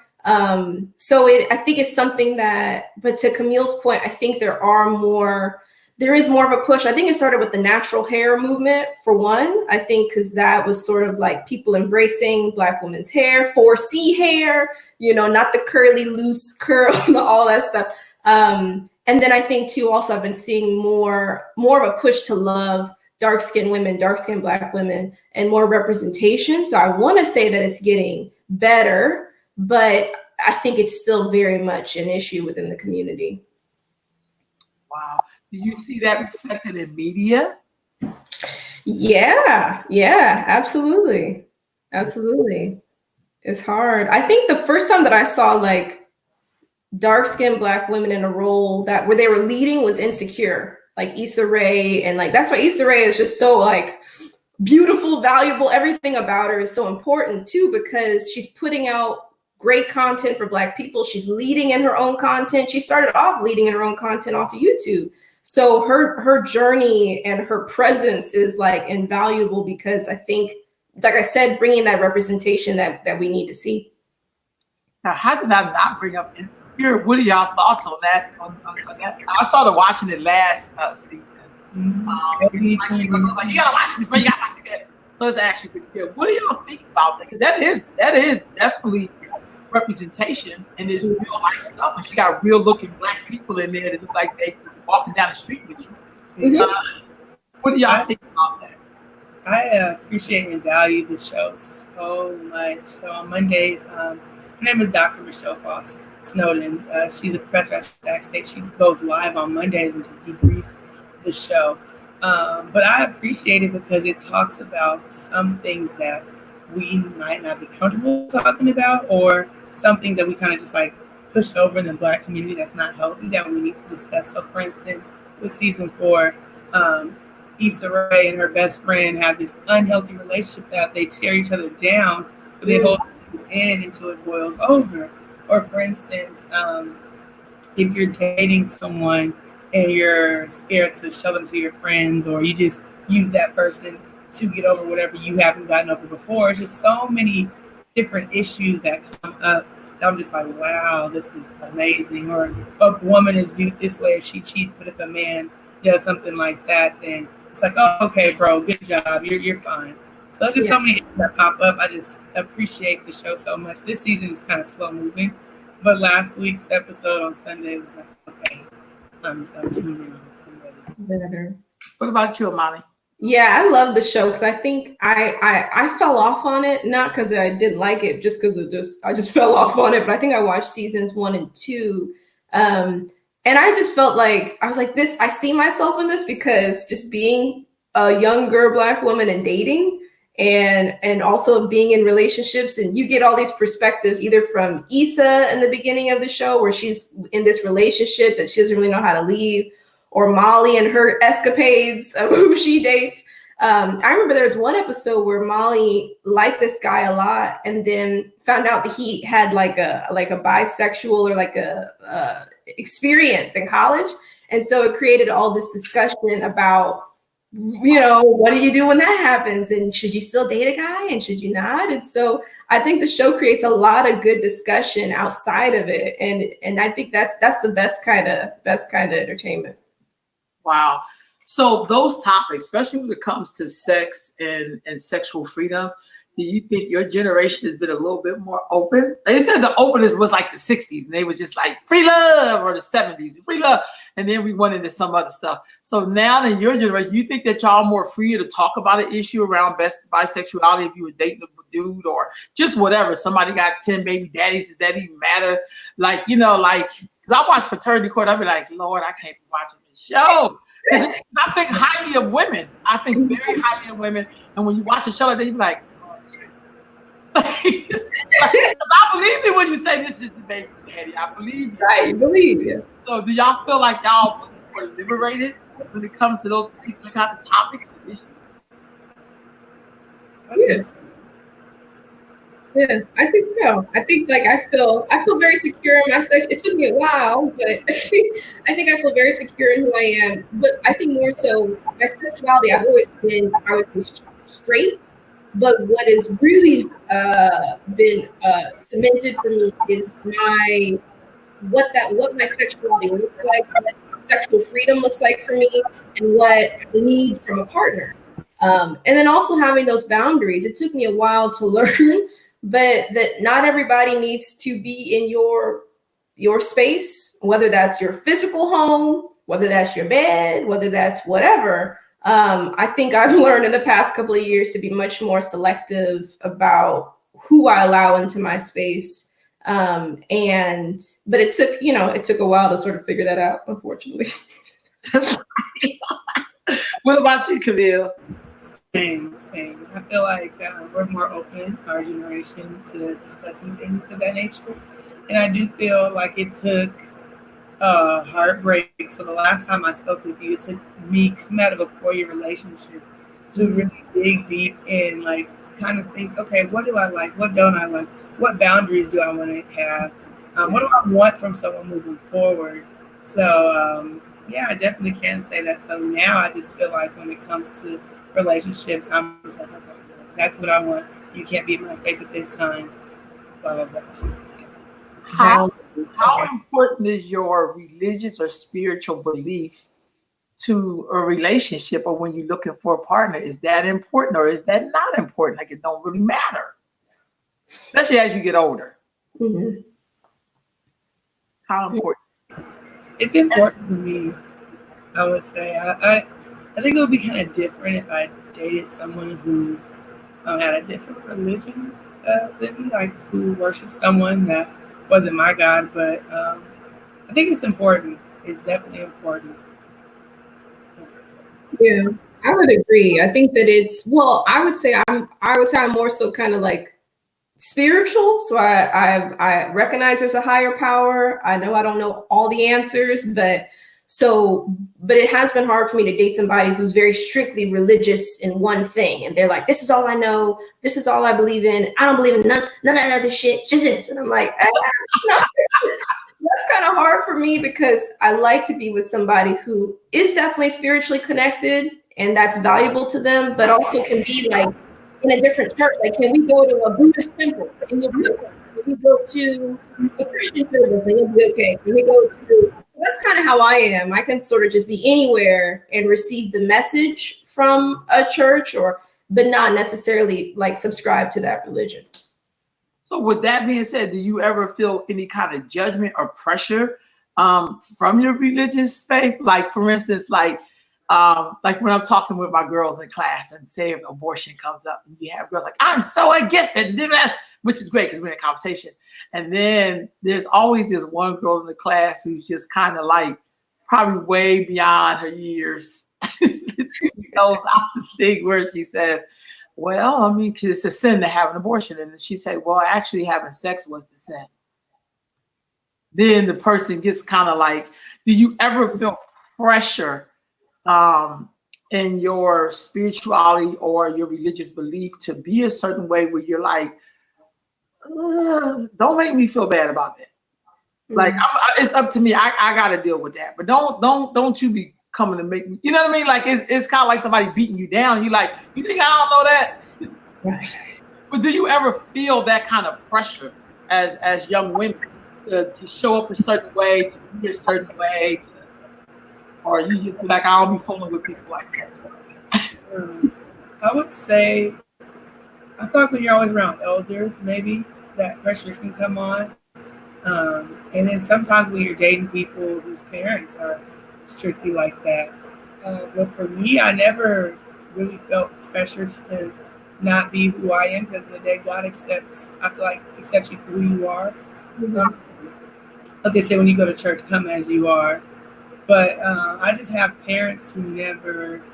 So I think it's something but to Camille's point, I think there is more of a push. I think it started with the natural hair movement for one. I think because that was sort of like people embracing Black women's hair, 4C hair, not the curly, loose curl, all that stuff. And then I think too, also I've been seeing more of a push to love dark-skinned women, dark-skinned Black women, and more representation. So I want to say that it's getting better, but I think it's still very much an issue within the community. Wow. Do you see that reflected in media? Yeah, absolutely. It's hard. I think the first time that I saw like dark-skinned Black women in a role where they were leading was Insecure, like Issa Rae, and like that's why Issa Rae is just so like beautiful, valuable. Everything about her is so important too because she's putting out great content for Black people. She's leading in her own content. She started off leading in her own content off of YouTube. So her journey and her presence is like invaluable because I think, like I said, bringing that representation that we need to see. Now, how did I not bring up Insecure? What are y'all thoughts on that? On that? I started watching it last season. You gotta watch this, you gotta watch it. So it's actually pretty good. What do y'all think about that? Because that is definitely representation and this real life stuff. And she got real looking Black people in there that look like they walking down the street with you. What do y'all think about that? I appreciate and value the show so much. So on Mondays, her name is Dr. Michelle Foss Snowden. She's a professor at Sac State. She goes live on Mondays and just debriefs the show. But I appreciate it because it talks about some things that we might not be comfortable talking about, or some things that we kind of just like pushed over in the Black community that's not healthy that we need to discuss. So for instance, with season 4, Issa Rae and her best friend have this unhealthy relationship that they tear each other down, but they hold things in until it boils over. Or for instance, if you're dating someone and you're scared to show them to your friends, or you just use that person to get over whatever you haven't gotten over before. It's just so many different issues that come up that I'm just like, wow, this is amazing. Or a woman is viewed this way if she cheats, but if a man does something like that, then it's like, oh, okay, bro, good job, you're fine. So there's just so many that pop up. I just appreciate the show so much. This season is kind of slow moving, but last week's episode on Sunday was like, okay, I'm tuned in. I'm ready. What about you, Amani? Yeah, I love the show because I think I fell off on it, not because I didn't like it, just because I just fell off on it. But I think I watched seasons 1 and 2. And I just felt like I was like this. I see myself in this because just being a younger Black woman and dating and also being in relationships, and you get all these perspectives either from Issa in the beginning of the show where she's in this relationship that she doesn't really know how to leave, or Molly and her escapades of who she dates. I remember there was one episode where Molly liked this guy a lot and then found out that he had like a bisexual or like a experience in college. And so it created all this discussion about, what do you do when that happens? And should you still date a guy and should you not? And so I think the show creates a lot of good discussion outside of it. And I think that's the best kind of entertainment. Wow. So those topics, especially when it comes to sex and sexual freedoms, do you think your generation has been a little bit more open? They said the openness was like the 60s, and they was just like free love, or the 70s, free love. And then we went into some other stuff. So now in your generation, you think that y'all are more free to talk about an issue around bisexuality if you were dating a dude or just whatever. Somebody got 10 baby daddies. Does that even matter? Like, because I watch Paternity Court, I'll be like, Lord, I can't be watching this show. I think highly of women. I think very highly of women. And when you watch a show like that, you be like, oh, shit. I believe you when you say this is the baby daddy. I believe you. Right, believe you. So do y'all feel like y'all more liberated when it comes to those particular kind of topics and issues? Yes. Yeah, I think so. I think I feel very secure in my sex. It took me a while, but I think I feel very secure in who I am. But I think more so my sexuality, I was straight. But what has really been cemented for me is what my sexuality looks like, what sexual freedom looks like for me, and what I need from a partner. And then also having those boundaries. It took me a while to learn, but that not everybody needs to be in your space, whether that's your physical home, whether that's your bed, whether that's whatever. I think I've learned in the past couple of years to be much more selective about who I allow into my space. But it took a while to sort of figure that out, unfortunately. What about you, Camille? Same. I feel like we're more open, our generation, to discussing things of that nature. And I do feel like it took heartbreak. So the last time I spoke with you, it took me coming out of a 4-year relationship to really dig deep and kind of think, okay, what do I like? What don't I like? What boundaries do I want to have? What do I want from someone moving forward? So yeah, I definitely can say that. So now I just feel like when it comes to relationships, I'm just like, okay, I know exactly what I want. You can't be in my space at this time. Blah, blah, blah. How important is your religious or spiritual belief to a relationship, or when you're looking for a partner? Is that important or is that not important? Like, it don't really matter, especially as you get older. Mm-hmm. How important? It's important to me, I would say. I think it would be kind of different if I dated someone who had a different religion than me, like who worshipped someone that wasn't my God. But I think it's important. It's definitely important. Yeah, I would agree. I think that I would say I'm more so kind of like spiritual. So I recognize there's a higher power. I know I don't know all the answers, but it has been hard for me to date somebody who's very strictly religious in one thing. And they're like, this is all I know. This is all I believe in. I don't believe in none of that other shit. Just this. And I'm like, that's kind of hard for me because I like to be with somebody who is definitely spiritually connected and that's valuable to them, but also can be like in a different church. Like, can we go to a Buddhist temple? And you'll be okay. Can we go to a Christian service? And you'll be okay. Can we go to... That's kind of how I am. I can sort of just be anywhere and receive the message from a church or but not necessarily like subscribe to that religion. So with that being said, do you ever feel any kind of judgment or pressure from your religious faith? Like, for instance, like when I'm talking with my girls in class and say if abortion comes up, and you have girls like, I'm so against it, which is great because we're in a conversation. And then there's always this one girl in the class who's just kind of like probably way beyond her years. She goes out the thing where she says, well, I mean, because it's a sin to have an abortion. And she said, well, actually having sex was the sin. Then the person gets kind of like, do you ever feel pressure in your spirituality or your religious belief to be a certain way where you're like, don't make me feel bad about that. Mm-hmm. Like it's up to me. I got to deal with that. But don't you be coming to make me, you know what I mean? Like it's kind of like somebody beating you down. And you're like, you think I don't know that? Right. But do you ever feel that kind of pressure as young women to show up a certain way, to be a certain way, or you just be like, I don't be fooling with people like that? I would say, I thought when you're always around elders, maybe that pressure can come on. And then sometimes when you're dating people whose parents are strictly like that. But for me, I never really felt pressure to not be who I am, because the day God accepts you for who you are. Like they say, when you go to church, come as you are. But I just have parents who never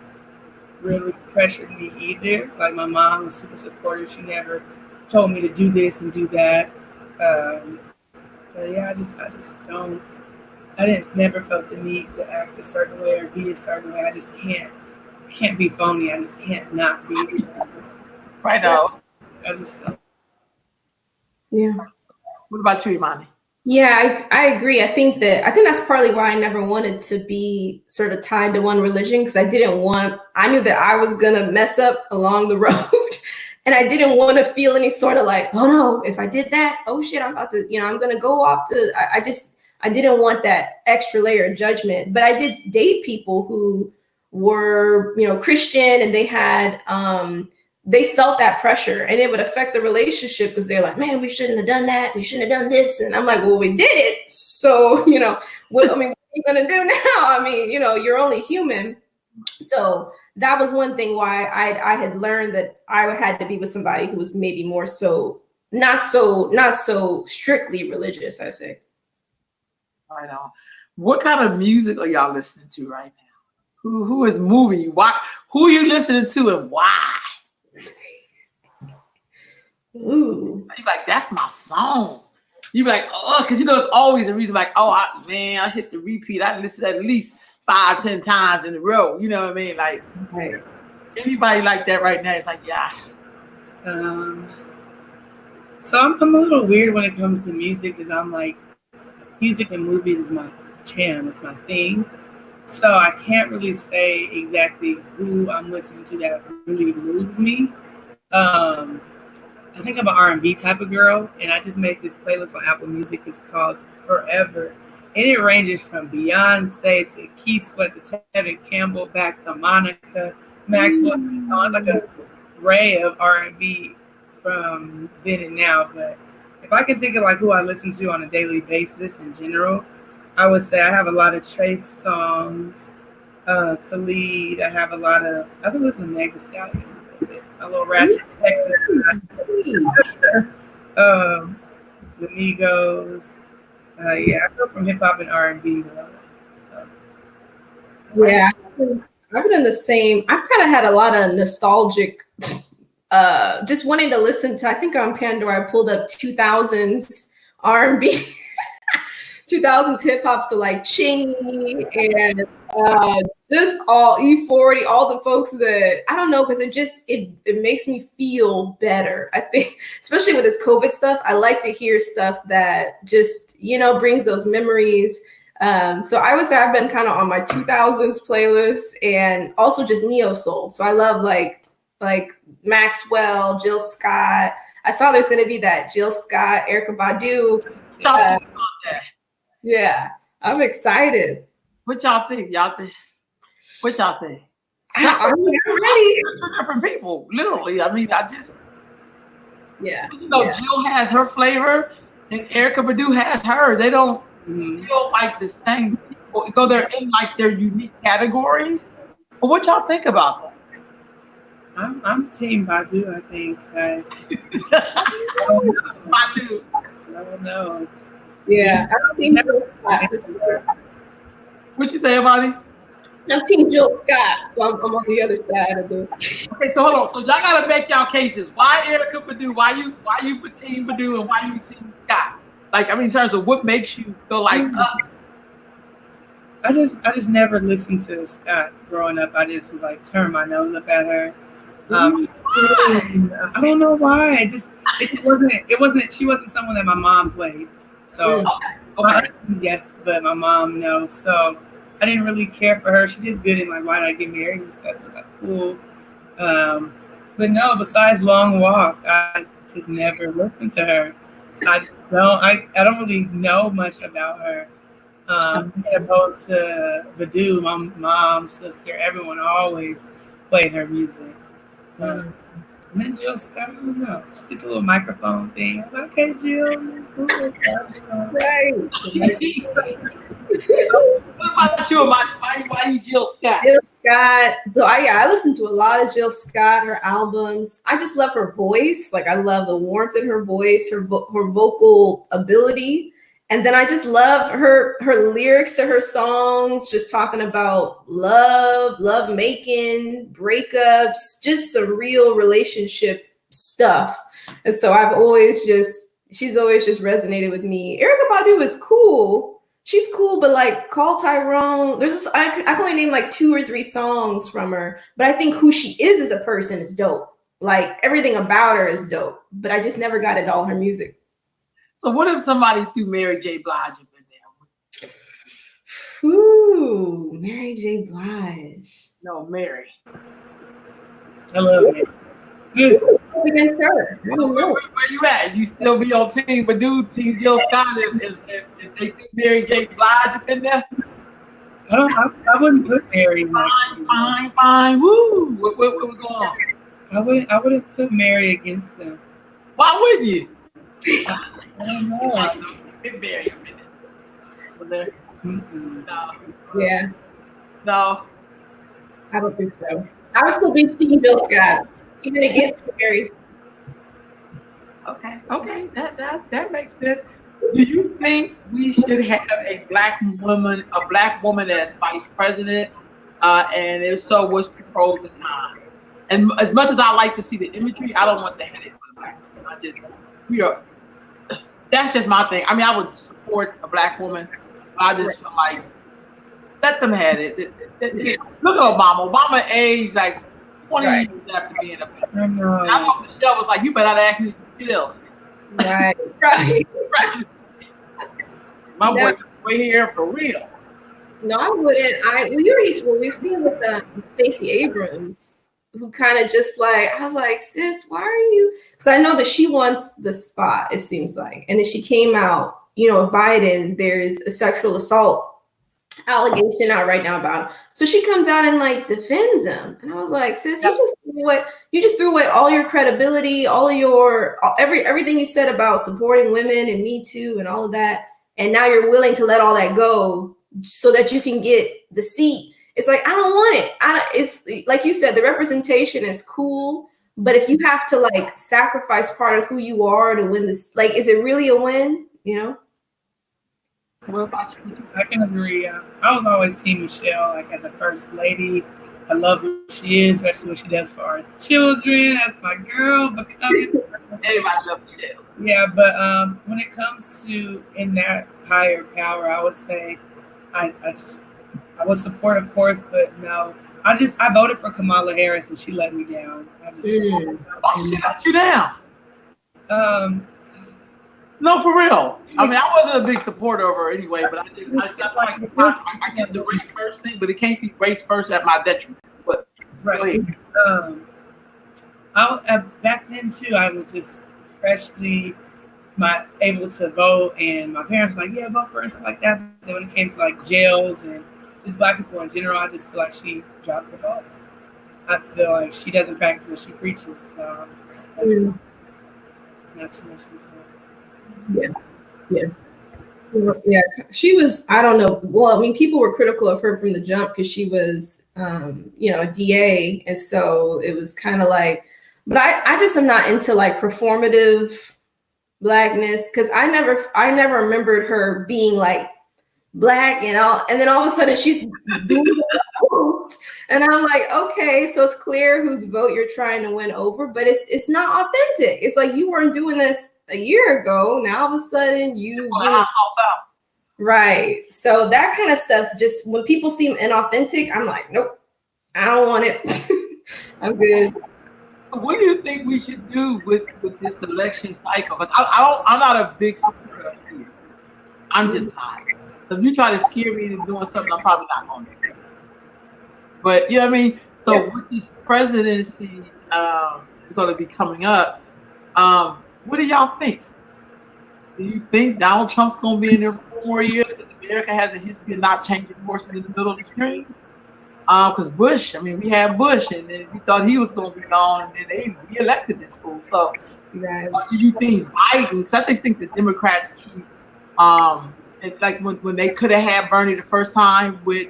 really pressured me either. Like my mom was super supportive. She never told me to do this and do that. But yeah, I just don't. I never felt the need to act a certain way or be a certain way. I just can't. I can't be phony. I just can't not be. Right now. Yeah. What about you, Imani? Yeah, I agree. I think that's partly why I never wanted to be sort of tied to one religion, because I knew that I was gonna mess up along the road. And I didn't want to feel any sort of like, oh no, if I did that, oh shit, I'm about to, I'm gonna go off to, I didn't want that extra layer of judgment. But I did date people who were, Christian, and they had they felt that pressure, and it would affect the relationship because they're like, man, we shouldn't have done that. We shouldn't have done this. And I'm like, well, we did it. So, what are you going to do now? I mean, you're only human. So that was one thing why I had learned that I had to be with somebody who was maybe more so, not so strictly religious, I say. Right on. What kind of music are y'all listening to right now? Who is moving you? Why? Who are you listening to and why? Ooh. You're like, that's my song. You be like, oh, because it's always a reason like, oh, I hit the repeat. I listen at least 5-10 times in a row. You know what I mean? Like, right. Anybody like that right now? It's like, yeah. So I'm a little weird when it comes to music, because I'm like, music and movies is my jam. It's my thing. So I can't really say exactly who I'm listening to that really moves me. I think I'm an R&B type of girl, and I just made this playlist on Apple Music. It's called Forever, and it ranges from Beyonce to Keith Sweat to Tevin Campbell back to Monica, Maxwell. So it's like a array of R&B from then and now. But if I can think of like who I listen to on a daily basis in general, I would say I have a lot of Trace songs, Khalid. I have a lot of, I've been listening to Meg Thee Stallion a little bit, a little Ratchet Texas. The Migos. Yeah, I go from hip hop and R&B a lot. So. Yeah, I've been in the same. I've kind of had a lot of nostalgic, just wanting to listen to. I think on Pandora I pulled up 2000s R&B. 2000s hip hop, so like Chingy and just all E40, all the folks that I don't know, because it makes me feel better. I think, especially with this COVID stuff, I like to hear stuff that just brings those memories. So I would say I've been kind of on my 2000s playlist, and also just neo soul. So I love like Maxwell, Jill Scott. I saw there's going to be that Jill Scott, Erykah Badu. Yeah, I'm excited. What y'all think? What y'all think? I'm ready. Two different people, literally. I mean, Yeah. Jill has her flavor and Erykah Badu has her. They don't feel like the same people, though they're in like their unique categories. But what y'all think about that? I'm Team Badu, I think. Badu. I don't know. Yeah, I'm Team Jill Scott. What you say about it? I'm Team Jill Scott, so I'm on the other side of the. Okay, so hold on. So y'all gotta make y'all cases. Why Erykah Badu? Why you put Team Badu and why you Team Scott? Like, I mean, in terms of what makes you feel like. I just never listened to Scott growing up. I just was like, turn my nose up at her. I don't know why. It wasn't. She wasn't someone that my mom played. So okay. Yes, but my mom no. So I didn't really care for her. She did good in like Why Did I Get Married and stuff. It was like cool. But no, besides Long Walk, I just never listened to her. So I don't really know much about her. Opposed to Badu, my mom, sister, everyone always played her music. And then Jill Scott, I don't know. She did the little microphone thing. I was like, okay, Jill. Right. What about you? Why you Jill Scott? Jill Scott. So I listened to a lot of Jill Scott, her albums. I just love her voice. Like I love the warmth in her voice, her vocal ability. And then I just love her lyrics to her songs, just talking about love making, breakups, just some real relationship stuff. And so she's always just resonated with me. Erykah Badu is cool. She's cool, but like Call Tyrone, I can only name like 2 or 3 songs from her, but I think who she is as a person is dope. Like everything about her is dope, but I just never got into all her music. So what if somebody threw Mary J. Blige up in there? Ooh, Mary J. Blige. No, Mary. I love it. Against her. I don't know. Where you at? You still be on Team Badu, Team Jill Scott, if they threw Mary J. Blige up in there? I wouldn't put Mary in that. Fine. Woo! What was going on? I wouldn't put Mary against them. Why would you? I don't know. Mary up in there. No. Yeah. No. I don't think so. I would still be Team Jill Scott, even against Mary. Okay. That makes sense. Do you think we should have a black woman as vice president? And if so, what's the pros and cons? And as much as I like to see the imagery, I don't want the headache for the black woman. That's just my thing. I mean, I would support a black woman. I just feel like let them have it. Look at Obama. Obama aged like 20 years after being a president. I know Michelle was like, you better not ask me details. Right. My boy way here for real. No, I wouldn't. We've seen with Stacey Abrams, who kind of just like, I was like, sis, why are you? Because I know that she wants the spot, it seems like. And then she came out, with Biden, there's a sexual assault allegation out right now about him. So she comes out and like defends him. And I was like, sis, you just threw away all your credibility, all of your, everything you said about supporting women and Me Too and all of that. And now you're willing to let all that go so that you can get the seat. It's like, I don't want it. It's like you said, the representation is cool, but if you have to like sacrifice part of who you are to win this, like, is it really a win? What about you? I can agree. I was always Team Michelle, like as a first lady. I love who she is, especially what she does for our children. That's my girl. Everybody loves Michelle. Yeah, but when it comes to in that higher power, I would say I would support, of course, but no. I voted for Kamala Harris and she let me down. She let you down. No, for real. I mean, I wasn't a big supporter of her anyway, but I get the race first thing, but it can't be race first at my detriment. But right. Back then too, I was just freshly able to vote, and my parents were like, yeah, vote for her and stuff like that. But then when it came to like jails and just black people in general, I just feel like she dropped the ball. I feel like she doesn't practice what she preaches. So it's not too much into it. Yeah, she was, I don't know. Well, I mean, people were critical of her from the jump because she was, a DA. And so it was kind of like, but I just am not into like performative Blackness because I never remembered her being like Black and all, and then all of a sudden she's doing the post, and I'm like, okay, so it's clear whose vote you're trying to win over, but it's not authentic. It's like you weren't doing this a year ago. Now all of a sudden right. So that kind of stuff, just when people seem inauthentic, I'm like, nope, I don't want it. I'm good. What do you think we should do with this election cycle? Because I'm not a big supporter of fear. I'm just not. So if you try to scare me into doing something, I'm probably not going to do it. But you know what I mean? So with this presidency is going to be coming up, what do y'all think? Do you think Donald Trump's going to be in there for 4 more years? Because America has a history of not changing horses in the middle of the stream. Because Bush, I mean, we had Bush, and then we thought he was going to be gone, and then they re-elected this fool. So, do you think Biden? Because I just think the Democrats keep, and like when they could have had Bernie the first time with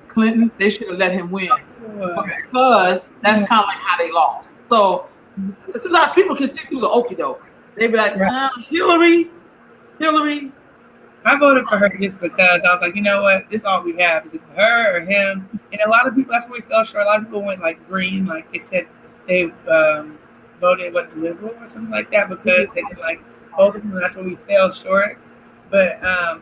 Clinton, they should have let him win. Because that's kind of like how they lost. So, sometimes people can see through the okie doke. They be like, Hillary. I voted for her just because I was like, you know what, this is all we have. Is it her or him? And a lot of people, that's where we fell short. A lot of people went like green, like they said they voted liberal or something like that because they didn't like both of them. And that's where we fell short. But I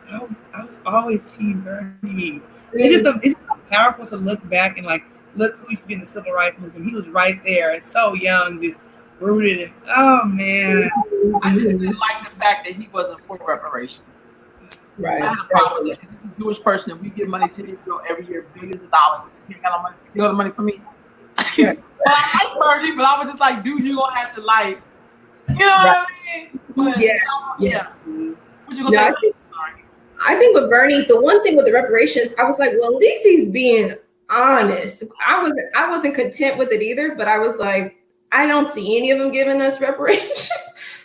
was always Team Bernie. It's just powerful to look back and like look who used to be in the civil rights movement. He was right there and so young, just rooted in. Oh man, I just didn't like the fact that he wasn't for reparations. Right. I have a problem with that. He's a Jewish person, and we give money to Israel every year, billions of dollars. You ain't got no money. You got no money for me. Yeah. But I like Bernie, but I was just like, dude, you gonna have to like, you know what I mean? But, yeah. What you gonna say? I think with Bernie, the one thing with the reparations, I was like, well, at least he's being honest. I wasn't content with it either, but I was like, I don't see any of them giving us reparations.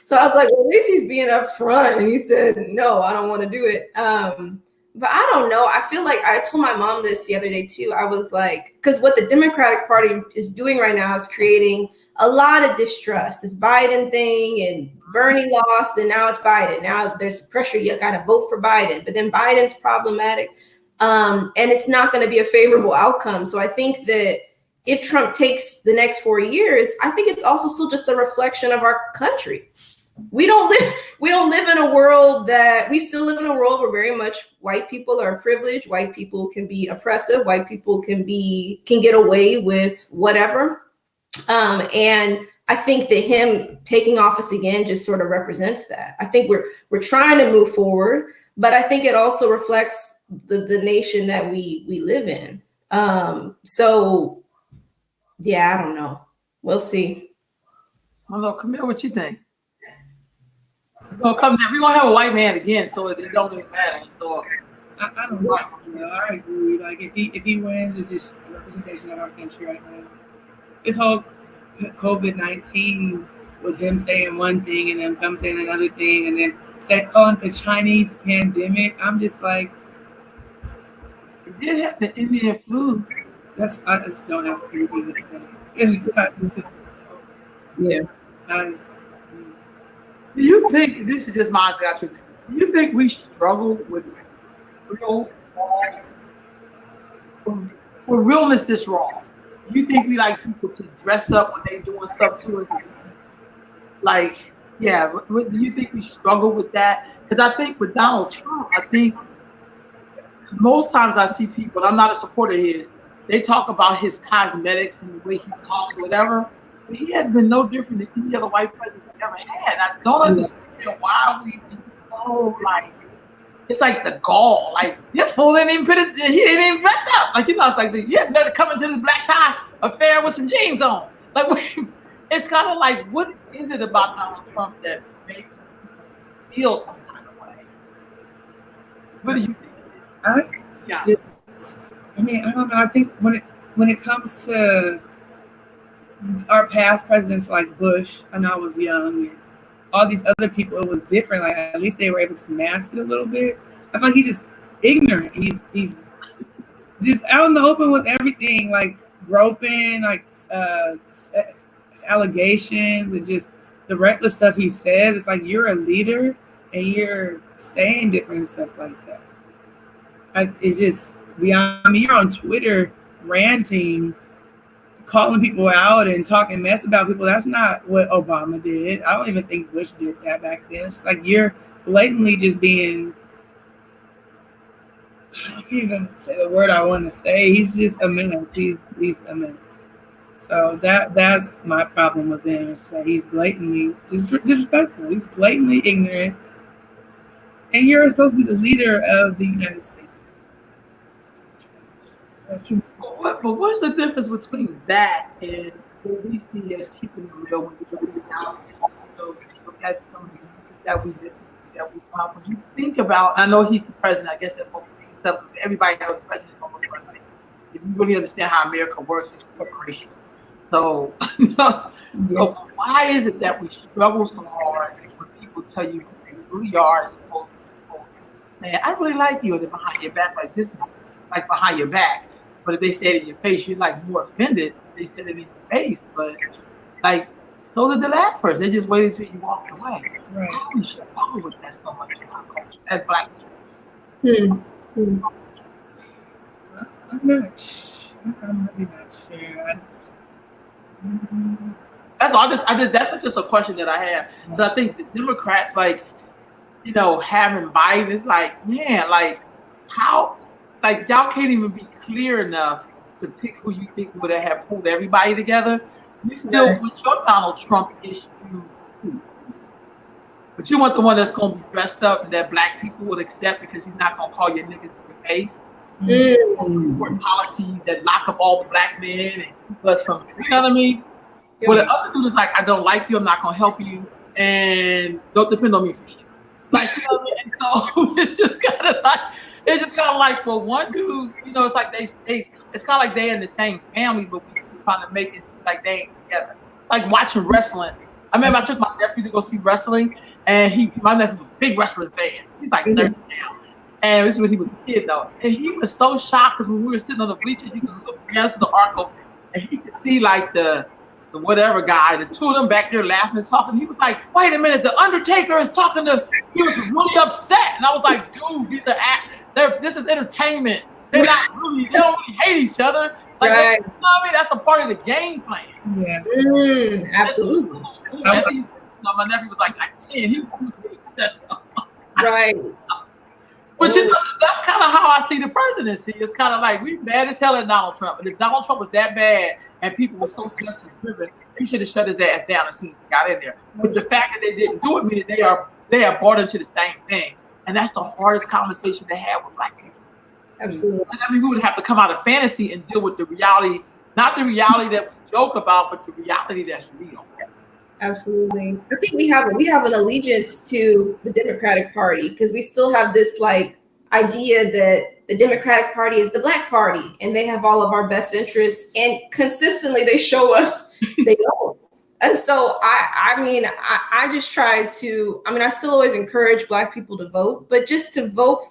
So I was like, well, at least he's being upfront. And he said, no, I don't want to do it. But I don't know. I feel like I told my mom this the other day too. I was like, because what the Democratic Party is doing right now is creating a lot of distrust. This Biden thing, and Bernie lost, and now it's Biden. Now there's pressure. You got to vote for Biden. But then Biden's problematic. And it's not going to be a favorable outcome. So I think that if Trump takes the next 4 years, I think it's also still just a reflection of our country. We don't live in a world we still live in a world where very much white people are privileged. White people can be oppressive. White people can get away with whatever. And I think that him taking office again just sort of represents that. I think we're trying to move forward, but I think it also reflects the nation that we live in. So yeah, I don't know. We'll see. Well, Camille, what you think? We're gonna have a white man again, so it don't even matter. So I don't know. I agree. Like if he wins, it's just a representation of our country right now. This whole COVID-19 with him saying one thing and then come saying another thing and then calling it the Chinese pandemic. I'm just like, it did have the Indian flu. I just don't have anything to say. Yeah. Do you think, this is just my answer, do you think we struggle with realness this wrong? Do you think we like people to dress up when they doing stuff to us? Like, yeah, do you think we struggle with that? Because I think with Donald Trump, I think most times I see people, I'm not a supporter of his, they talk about his cosmetics and the way he talks or whatever. But he has been no different than any other white president we've ever had. I don't understand why we be so like, it's like the gall. Like, this fool didn't even he didn't even dress up. Like, it's like, yeah, let it come into this black tie affair with some jeans on. Like, it's kind of like, what is it about Donald Trump that makes people feel some kind of way? What do you think? I mean, I don't know. I think when it comes to our past presidents like Bush, I know I was young, and all these other people, it was different. Like at least they were able to mask it a little bit. I feel like he's just ignorant. He's just out in the open with everything, like groping, like allegations, and just the reckless stuff he says. It's like you're a leader and you're saying different stuff like that. It's just beyond. I mean, you're on Twitter ranting, calling people out and talking mess about people. That's not what Obama did. I don't even think Bush did that back then. It's like you're blatantly just being, I can't even say the word I want to say. He's just a menace. He's a mess. So that's my problem with him. It's that he's blatantly disrespectful. He's blatantly ignorant. And you're supposed to be the leader of the United States. But what's the difference between that and what we see as keeping it real when we go to the reality? So look at some of the that we listen to, that we find. When you think about, I know he's the president, I guess that most stuff, everybody knows the president. Like, if you really understand how America works, it's a corporation. So, so why is it that we struggle so hard when people tell you who they really are as opposed to, man, I really like you, and they're behind your back like this, like behind your back. But if they say it in your face, you're like more offended. They said it in your face, but like so did the last person. They just waited till you walked away. Right. Why do we struggle with that so much in our culture as Black people? I'm really not sure. That's all. That's just a question that I have. But I think the Democrats, like, you know, having Biden is like, man, like how, like y'all can't even be clear enough to pick who you think would have pulled everybody together. You still put your Donald Trump issue, but you want the one that's going to be dressed up and that Black people would accept because he's not going to call your niggas to your face. Support policy that lock up all the Black men and keep us from, you know what I mean? Well, the other dude is like, I don't like you, I'm not going to help you, and don't depend on me for shit. Like, you know what I mean? And so it's just kind of like, well, one dude, you know, it's like it's kind of like they're in the same family, but we trying to make it seem like they ain't together. Like watching wrestling. I remember I took my nephew to go see wrestling, and my nephew was a big wrestling fan. He's like 30 now. And this is when he was a kid, though. And he was so shocked because when we were sitting on the bleachers, you could look against the Arco, and he could see like the whatever guy, the two of them back there laughing and talking. He was like, wait a minute, the Undertaker is talking to, he was really upset. And I was like, dude, these are this is entertainment. They don't really hate each other. Like, right. You know what I mean? That's a part of the game plan. Yeah. Absolutely. My nephew was like 10. He was really upset. Right. But you know, that's kind of how I see the presidency. It's kind of like we mad as hell at Donald Trump. But if Donald Trump was that bad and people were so justice driven, he should have shut his ass down as soon as he got in there. But the fact that they didn't do it means they are bought into the same thing. And that's the hardest conversation to have with Black people. Absolutely. I mean, we would have to come out of fantasy and deal with the reality, not the reality that we joke about, but the reality that's real. Absolutely. I think we have an allegiance to the Democratic Party because we still have this like idea that the Democratic Party is the Black Party and they have all of our best interests, and consistently they show us they don't. And so I just try to, I still always encourage Black people to vote, but just to vote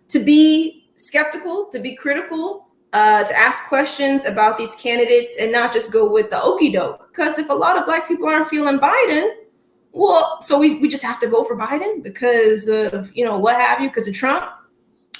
to be skeptical, to be critical, to ask questions about these candidates and not just go with the okie doke. Because if a lot of Black people aren't feeling Biden, well, so we just have to vote for Biden because of, what have you, because of Trump.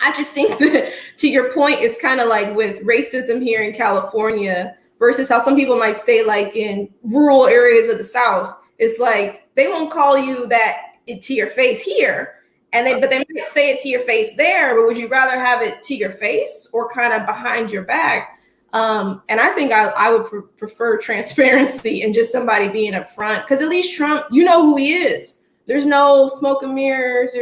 I just think that, to your point, it's kind of like with racism here in California versus how some people might say like in rural areas of the South, it's like they won't call you that to your face here. But they might say it to your face there, but would you rather have it to your face or kind of behind your back? And I think I would prefer transparency and just somebody being upfront, because at least Trump, you know who he is. There's no smoke and mirrors.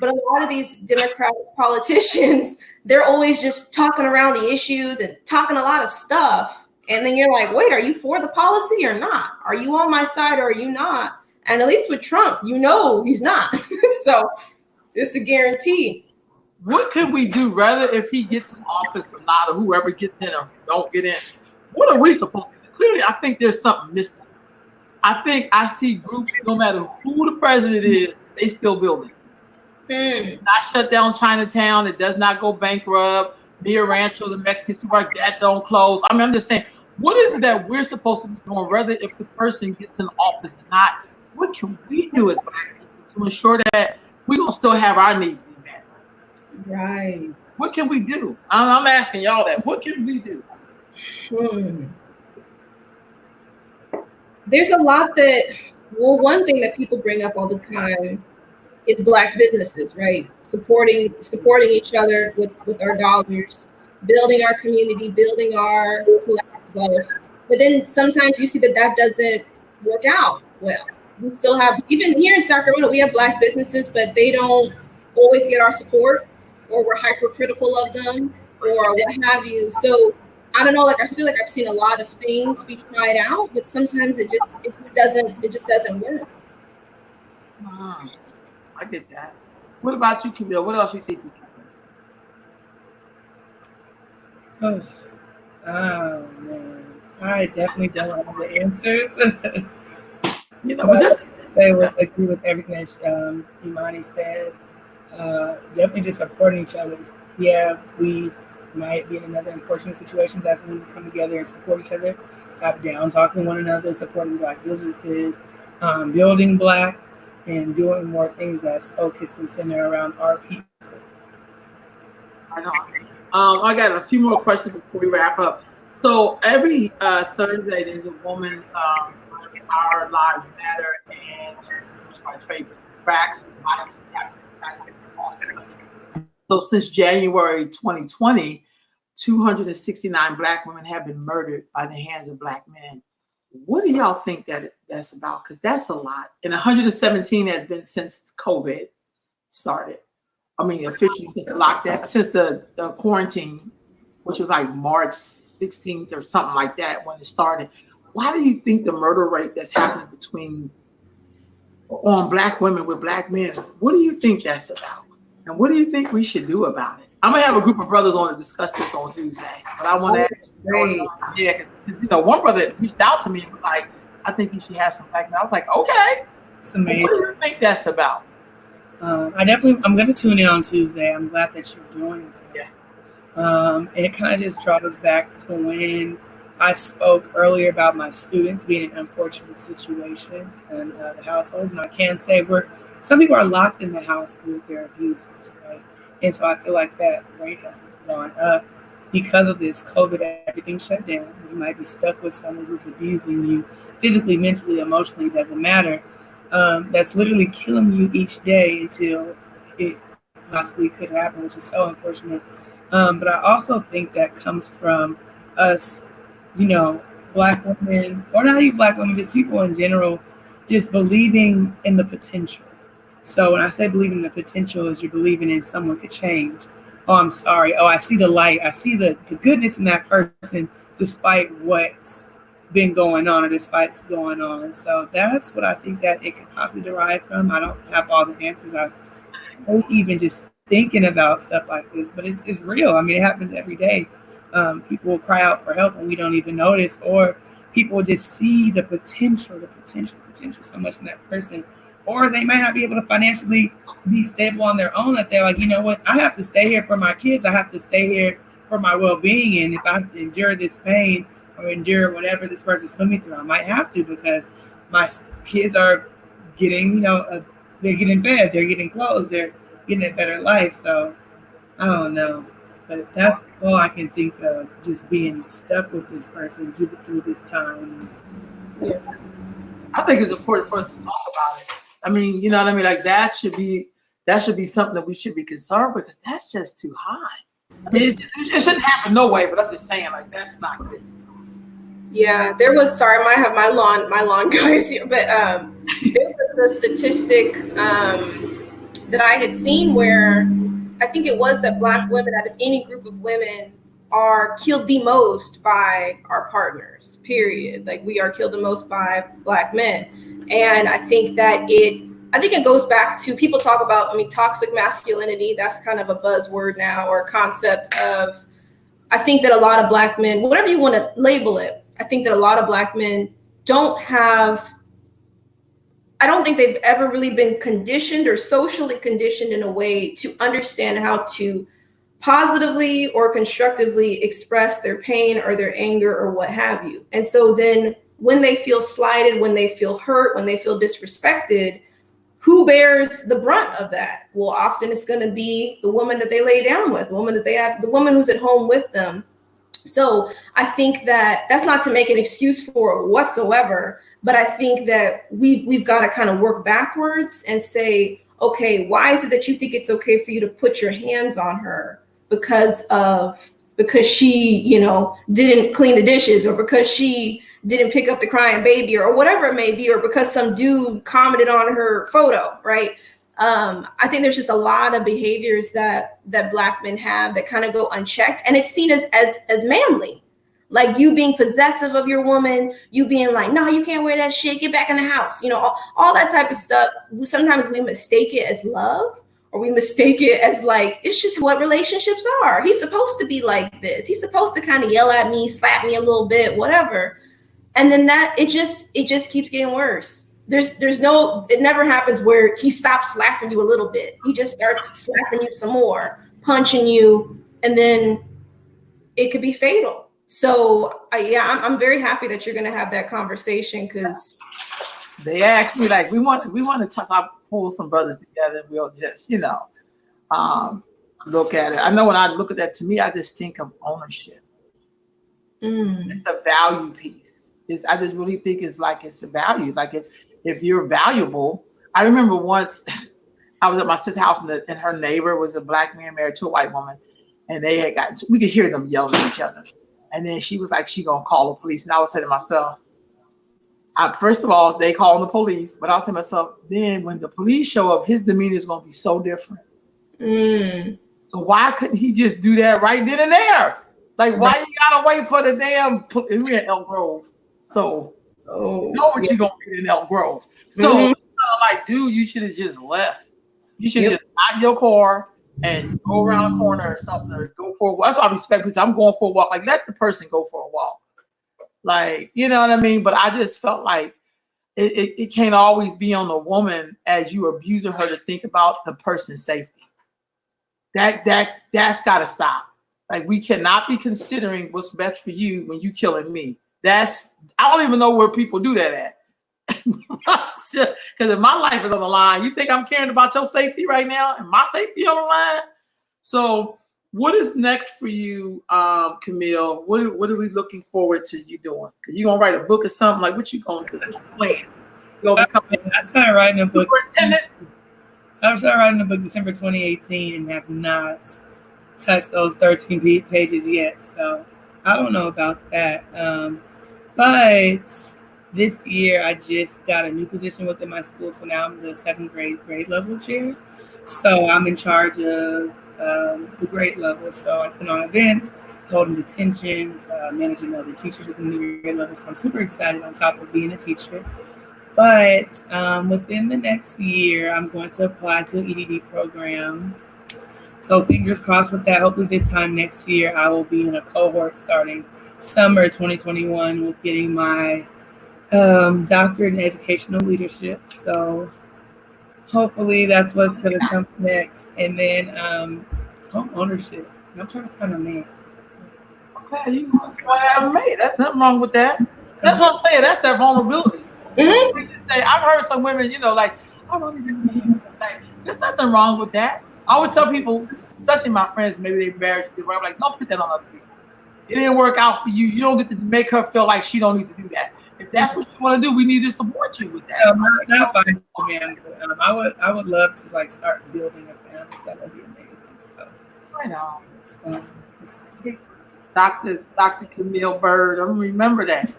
But a lot of these Democratic politicians, they're always just talking around the issues and talking a lot of stuff. And then you're like, wait, are you for the policy or not? Are you on my side or are you not? And at least with Trump, he's not. So it's a guarantee. What could we do, rather if he gets in office or not, or whoever gets in or don't get in? What are we supposed to do? Clearly, I think there's something missing. I think I see groups, no matter who the president is, they still building. Not shut down Chinatown. It does not go bankrupt. Via Rancho, the Mexican supermarket, that don't close. I mean, I'm just saying, what is it that we're supposed to be doing, whether if the person gets in office or not? What can we do as Black people to ensure that we're going to still have our needs be met? Right. What can we do? I'm asking y'all that. What can we do? There's a lot that, well, one thing that people bring up all the time is Black businesses, right? Supporting each other with our dollars, building our community, building our collective wealth. But then sometimes you see that doesn't work out well. We still have, even here in Sacramento, we have Black businesses, but they don't always get our support, or we're hypercritical of them, or what have you. So I don't know, like I feel like I've seen a lot of things be tried out, but sometimes it just doesn't work. I get that. What about you, Camille? What else you think you can do? Oh man, I definitely don't have the answers. You know, just agree with everything that Imani said. Definitely just supporting each other. Yeah, we might be in another unfortunate situation. That's when we come together and support each other. Stop down talking one another, supporting Black businesses, building Black, and doing more things that's focused and centered around our people. I know. I got a few more questions before we wrap up. So every Thursday, there's a woman, Our Lives Matter, and by trade tracks violence happening across the country. So since January 2020, 269 Black women have been murdered by the hands of Black men. What do y'all think that's about? Because that's a lot. And 117 has been since COVID started. I mean, officially since the lockdown, since the quarantine, which was like March 16th or something like that when it started. Why do you think the murder rate that's happening on Black women with Black men, what do you think that's about? And what do you think we should do about it? I'm gonna have a group of brothers on to discuss this on Tuesday. But I want to ask, you know, one brother reached out to me and was like, I think you should have some Black men. I was like, okay. It's amazing. What do you think that's about? I'm going to tune in on Tuesday. I'm glad that you're doing that. And it kind of just draws us back to when I spoke earlier about my students being in unfortunate situations and the households. And I can say some people are locked in the house with their abusers, right? And so I feel like that rate has gone up because of this COVID. Everything shut down. You might be stuck with someone who's abusing you physically, mentally, emotionally, doesn't matter. That's literally killing you each day until it possibly could happen, which is so unfortunate. But I also think that comes from us, you know, Black women, or not even Black women, just people in general, just believing in the potential. So when I say believing in the potential, is you're believing in someone could change. Oh, I'm sorry. Oh, I see the light. I see the goodness in that person despite what's been going on or despite what's going on. So that's what I think that it could possibly derive from. I don't have all the answers. I hate even just thinking about stuff like this, but it's real. I mean, it happens every day. People will cry out for help and we don't even notice, or people just see the potential so much in that person, or they might not be able to financially be stable on their own, that they're like, you know what, I have to stay here for my kids. I have to stay here for my well-being. And if I have to endure this pain or endure whatever this person's put me through, I might have to, because my kids are getting, you know, they're getting fed, they're getting clothes, they're getting a better life. So I don't know. But that's all I can think of, just being stuck with this person through this time. I think it's important for us to talk about it. I mean, you know what I mean? Like that should be something that we should be concerned with, because that's just too high. I mean, it shouldn't happen no way, but I'm just saying, like, that's not good. Yeah, there was, sorry, I might have my lawn guys here, but there was a statistic that I had seen where I think it was that Black women, out of any group of women, are killed the most by our partners, period. Like, we are killed the most by Black men. And I think that it goes back to, people talk about, I mean, toxic masculinity. That's kind of a buzzword now, or a concept of I think that a lot of Black men, whatever you want to label it, I think that a lot of Black men I don't think they've ever really been conditioned or socially conditioned in a way to understand how to positively or constructively express their pain or their anger or what have you. And so then when they feel slighted, when they feel hurt, when they feel disrespected, who bears the brunt of that? Well, often it's going to be the woman that they lay down with, the woman who's at home with them. So I think that that's not to make an excuse for it whatsoever, but I think that we've got to kind of work backwards and say, okay, why is it that you think it's okay for you to put your hands on her because she, you know, didn't clean the dishes, or because she didn't pick up the crying baby, or whatever it may be, or because some dude commented on her photo, right? I think there's just a lot of behaviors that Black men have that kind of go unchecked, and it's seen as manly. Like you being possessive of your woman, you being like, no, you can't wear that shit, get back in the house, you know, all that type of stuff. Sometimes we mistake it as love, or we mistake it as like, it's just what relationships are. He's supposed to be like this. He's supposed to kind of yell at me, slap me a little bit, whatever. And then it just keeps getting worse. It never happens where he stops slapping you a little bit. He just starts slapping you some more, punching you, and then it could be fatal. So I'm very happy that you're going to have that conversation, because they asked me, like, we want to touch. I pull some brothers together and we'll just, you know, look at it. I know when I look at that, to me, I just think of ownership. It's a value piece. I just really think it's a value. Like if you're valuable. I remember once I was at my sister's house and her neighbor was a Black man married to a white woman, and they had we could hear them yelling at each other. And then she was like, she gonna call the police. And I was saying to myself, first of all, they calling the police, but I was saying to myself, then when the police show up, his demeanor is gonna be so different. So why couldn't he just do that right then and there? Like, why you gotta wait for the damn? We're in Elk Grove, so you know what you're gonna get in Elk Grove. So it's kind of like, dude, you should have just left. You should just got your car and go around the corner or something, or go for a walk. That's why I respect people. I'm going for a walk. Like, let the person go for a walk. Like, you know what I mean? But I just felt like it can't always be on the woman as you abusing her to think about the person's safety. That's got to stop. Like, we cannot be considering what's best for you when you killing me. I don't even know where people do that at. Because if my life is on the line, you think I'm caring about your safety right now and my safety on the line? So what is next for you, Camille? What are we looking forward to you doing? You gonna write a book or something? Like, what you gonna do? What's your plan? You gonna become I started writing a book. Superintendent? I started writing a book December 2018 and have not touched those 13 pages yet. So I don't know about that. But this year, I just got a new position within my school. So now I'm the 7th grade level chair. So I'm in charge of the grade level. So I put on events, holding detentions, managing other teachers within the grade level. So I'm super excited on top of being a teacher. But within the next year, I'm going to apply to an EDD program. So fingers crossed with that. Hopefully this time next year, I will be in a cohort starting summer 2021 with getting my doctorate in educational leadership. So hopefully that's what's going to come next. And then home ownership. And I'm trying to find a man. Okay, you want to have a man. That's nothing wrong with that. That's what I'm saying. That's that vulnerability. Say, I've heard some women, you know, like, I don't even need, like, there's nothing wrong with that. I always tell people, especially my friends, maybe they're embarrassed to do it. I'm like, don't put that on other people. It didn't work out for you. You don't get to make her feel like she don't need to do that. If that's what you want to do, we need to support you with that. Not fine, man. I would love to like start building a family. That would be amazing. So, right on. So, Dr. Camille Bird, I'm gonna remember that.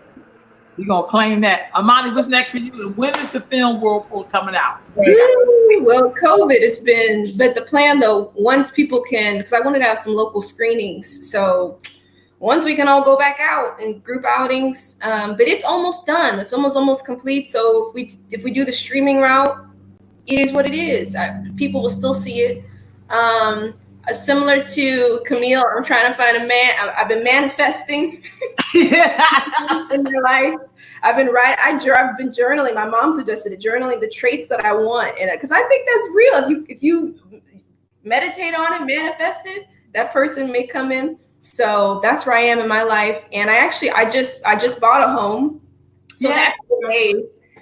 You're gonna claim that. Amani, what's next for you? And when is the film Whirlpool coming out? Well, COVID, but the plan though, once people can, because I wanted to have some local screenings. So once we can all go back out and group outings, but it's almost done. It's almost complete. So if we do the streaming route, it is what it is. People will still see it. Similar to Camille, I'm trying to find a man. I've been manifesting in my life. I've been journaling. My mom suggested it, journaling the traits that I want, and because I think that's real. If you meditate on it, manifest it, that person may come in. So that's where I am in my life. And I just bought a home. So that's great.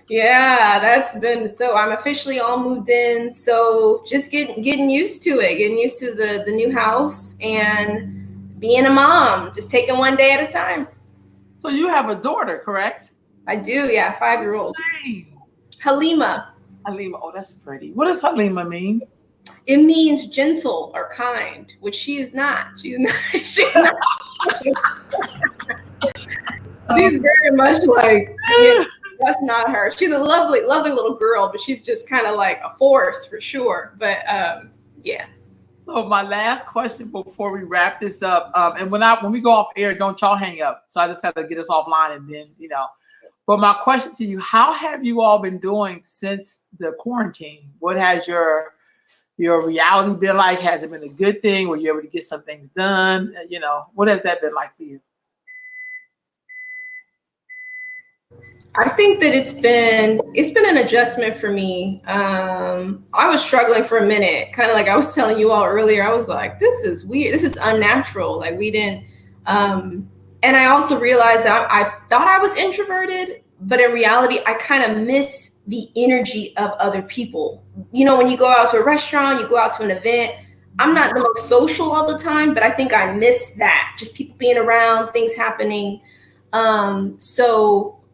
Yeah, that's been, so I'm officially all moved in. So just getting used to it, getting used to the new house and being a mom, just taking one day at a time. So you have a daughter, correct? I do, yeah, 5-year-old. Name? Halima. Halima, oh, that's pretty. What does Halima mean? It means gentle or kind, which she is not. She's not. She's not. She's very much like, yeah, that's not her. She's a lovely, lovely little girl, but she's just kind of like a force for sure. But yeah. So my last question before we wrap this up, and when we go off air, don't y'all hang up. So I just got to get us offline, and then But my question to you: how have you all been doing since the quarantine? What has your reality been like? Has it been a good thing? Were you able to get some things done? What has that been like for you? I think that it's been an adjustment for me. I was struggling for a minute, kind of like I was telling you all earlier. I was like, this is weird. This is unnatural. Like we didn't. And I also realized that I thought I was introverted, but in reality, I kind of miss the energy of other people. When you go out to a restaurant, you go out to an event, I'm not the most social all the time, but I think I miss that. Just people being around, things happening.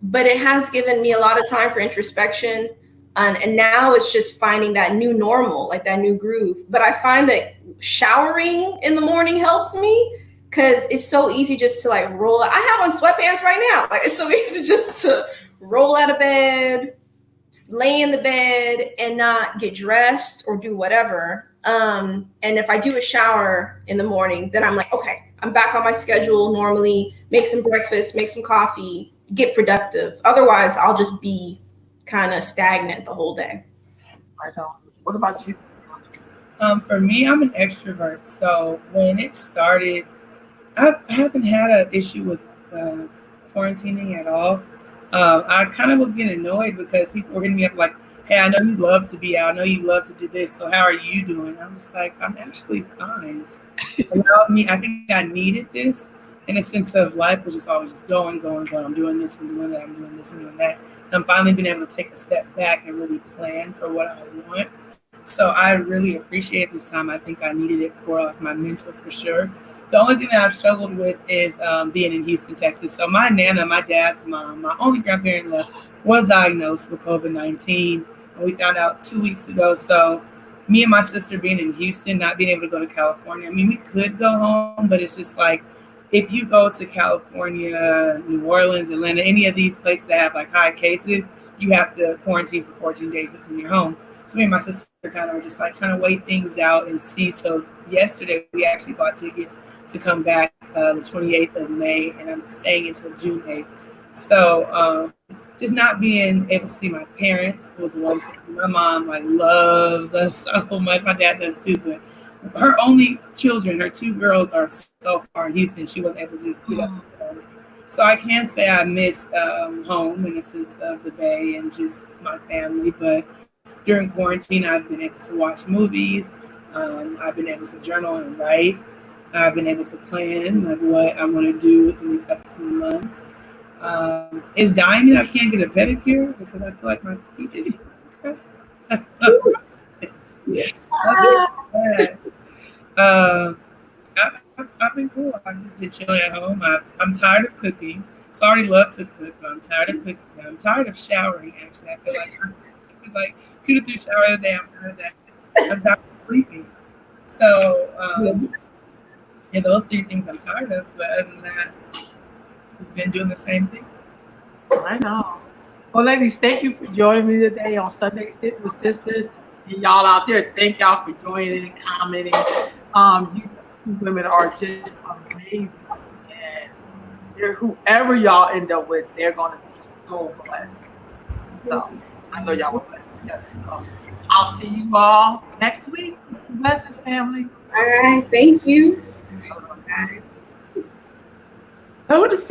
But it has given me a lot of time for introspection. And now it's just finding that new normal, like that new groove. But I find that showering in the morning helps me because it's so easy just to like roll out. I have on sweatpants right now. Like it's so easy just to roll out of bed, lay in the bed and not get dressed or do whatever. And if I do a shower in the morning, then I'm like, okay, I'm back on my schedule normally, make some breakfast, make some coffee, get productive. Otherwise, I'll just be kind of stagnant the whole day. Right on. What about you? For me, I'm an extrovert. So when it started, I haven't had an issue with quarantining at all. I kind of was getting annoyed because people were hitting me up like, hey, I know you love to be out. I know you love to do this. So how are you doing? I'm just like, I'm actually fine. I think I needed this in a sense of life was just always just going. I'm doing this, I'm doing that, I'm doing this, I'm doing that. And I'm finally being able to take a step back and really plan for what I want. So I really appreciate this time. I think I needed it for like my mental for sure. The only thing that I've struggled with is being in Houston, Texas. So my Nana, my dad's mom, my only grandparent left, was diagnosed with COVID-19. And we found out 2 weeks ago. So me and my sister being in Houston, not being able to go to California. I mean, we could go home, but it's just like, if you go to California, New Orleans, Atlanta, any of these places that have like high cases, you have to quarantine for 14 days within your home. So me and my sister kind of were just like trying to wait things out and see. So yesterday we actually bought tickets to come back the 28th of May, and I'm staying until June 8th. So just not being able to see my parents was one thing. My mom like loves us so much. My dad does too, but her only children, her 2 girls, are so far in Houston. She wasn't able to just get up. So I can say I miss home in the sense of the Bay and just my family. But during quarantine, I've been able to watch movies. I've been able to journal and write. I've been able to plan like what I want to do within these upcoming months. It's dying me that I can't get a pedicure because I feel like my feet is impressive. Yes. I've been cool. I've just been chilling at home. I'm tired of cooking, so I already love to cook, but I'm tired of cooking. I'm tired of showering, actually. I feel like 2 to 3 showers a day. I'm tired of that. I'm tired of sleeping. So, those 3 things I'm tired of, but other than that, just been doing the same thing. I know. Well, ladies, thank you for joining me today on Sunday Sit with Sisters. And y'all out there, thank y'all for joining and commenting. You women are just amazing. And whoever y'all end up with, they're going to be so blessed. So I know y'all were blessed together. So I'll see you all next week. Blessings, family. All right. Thank you. Bye. Go to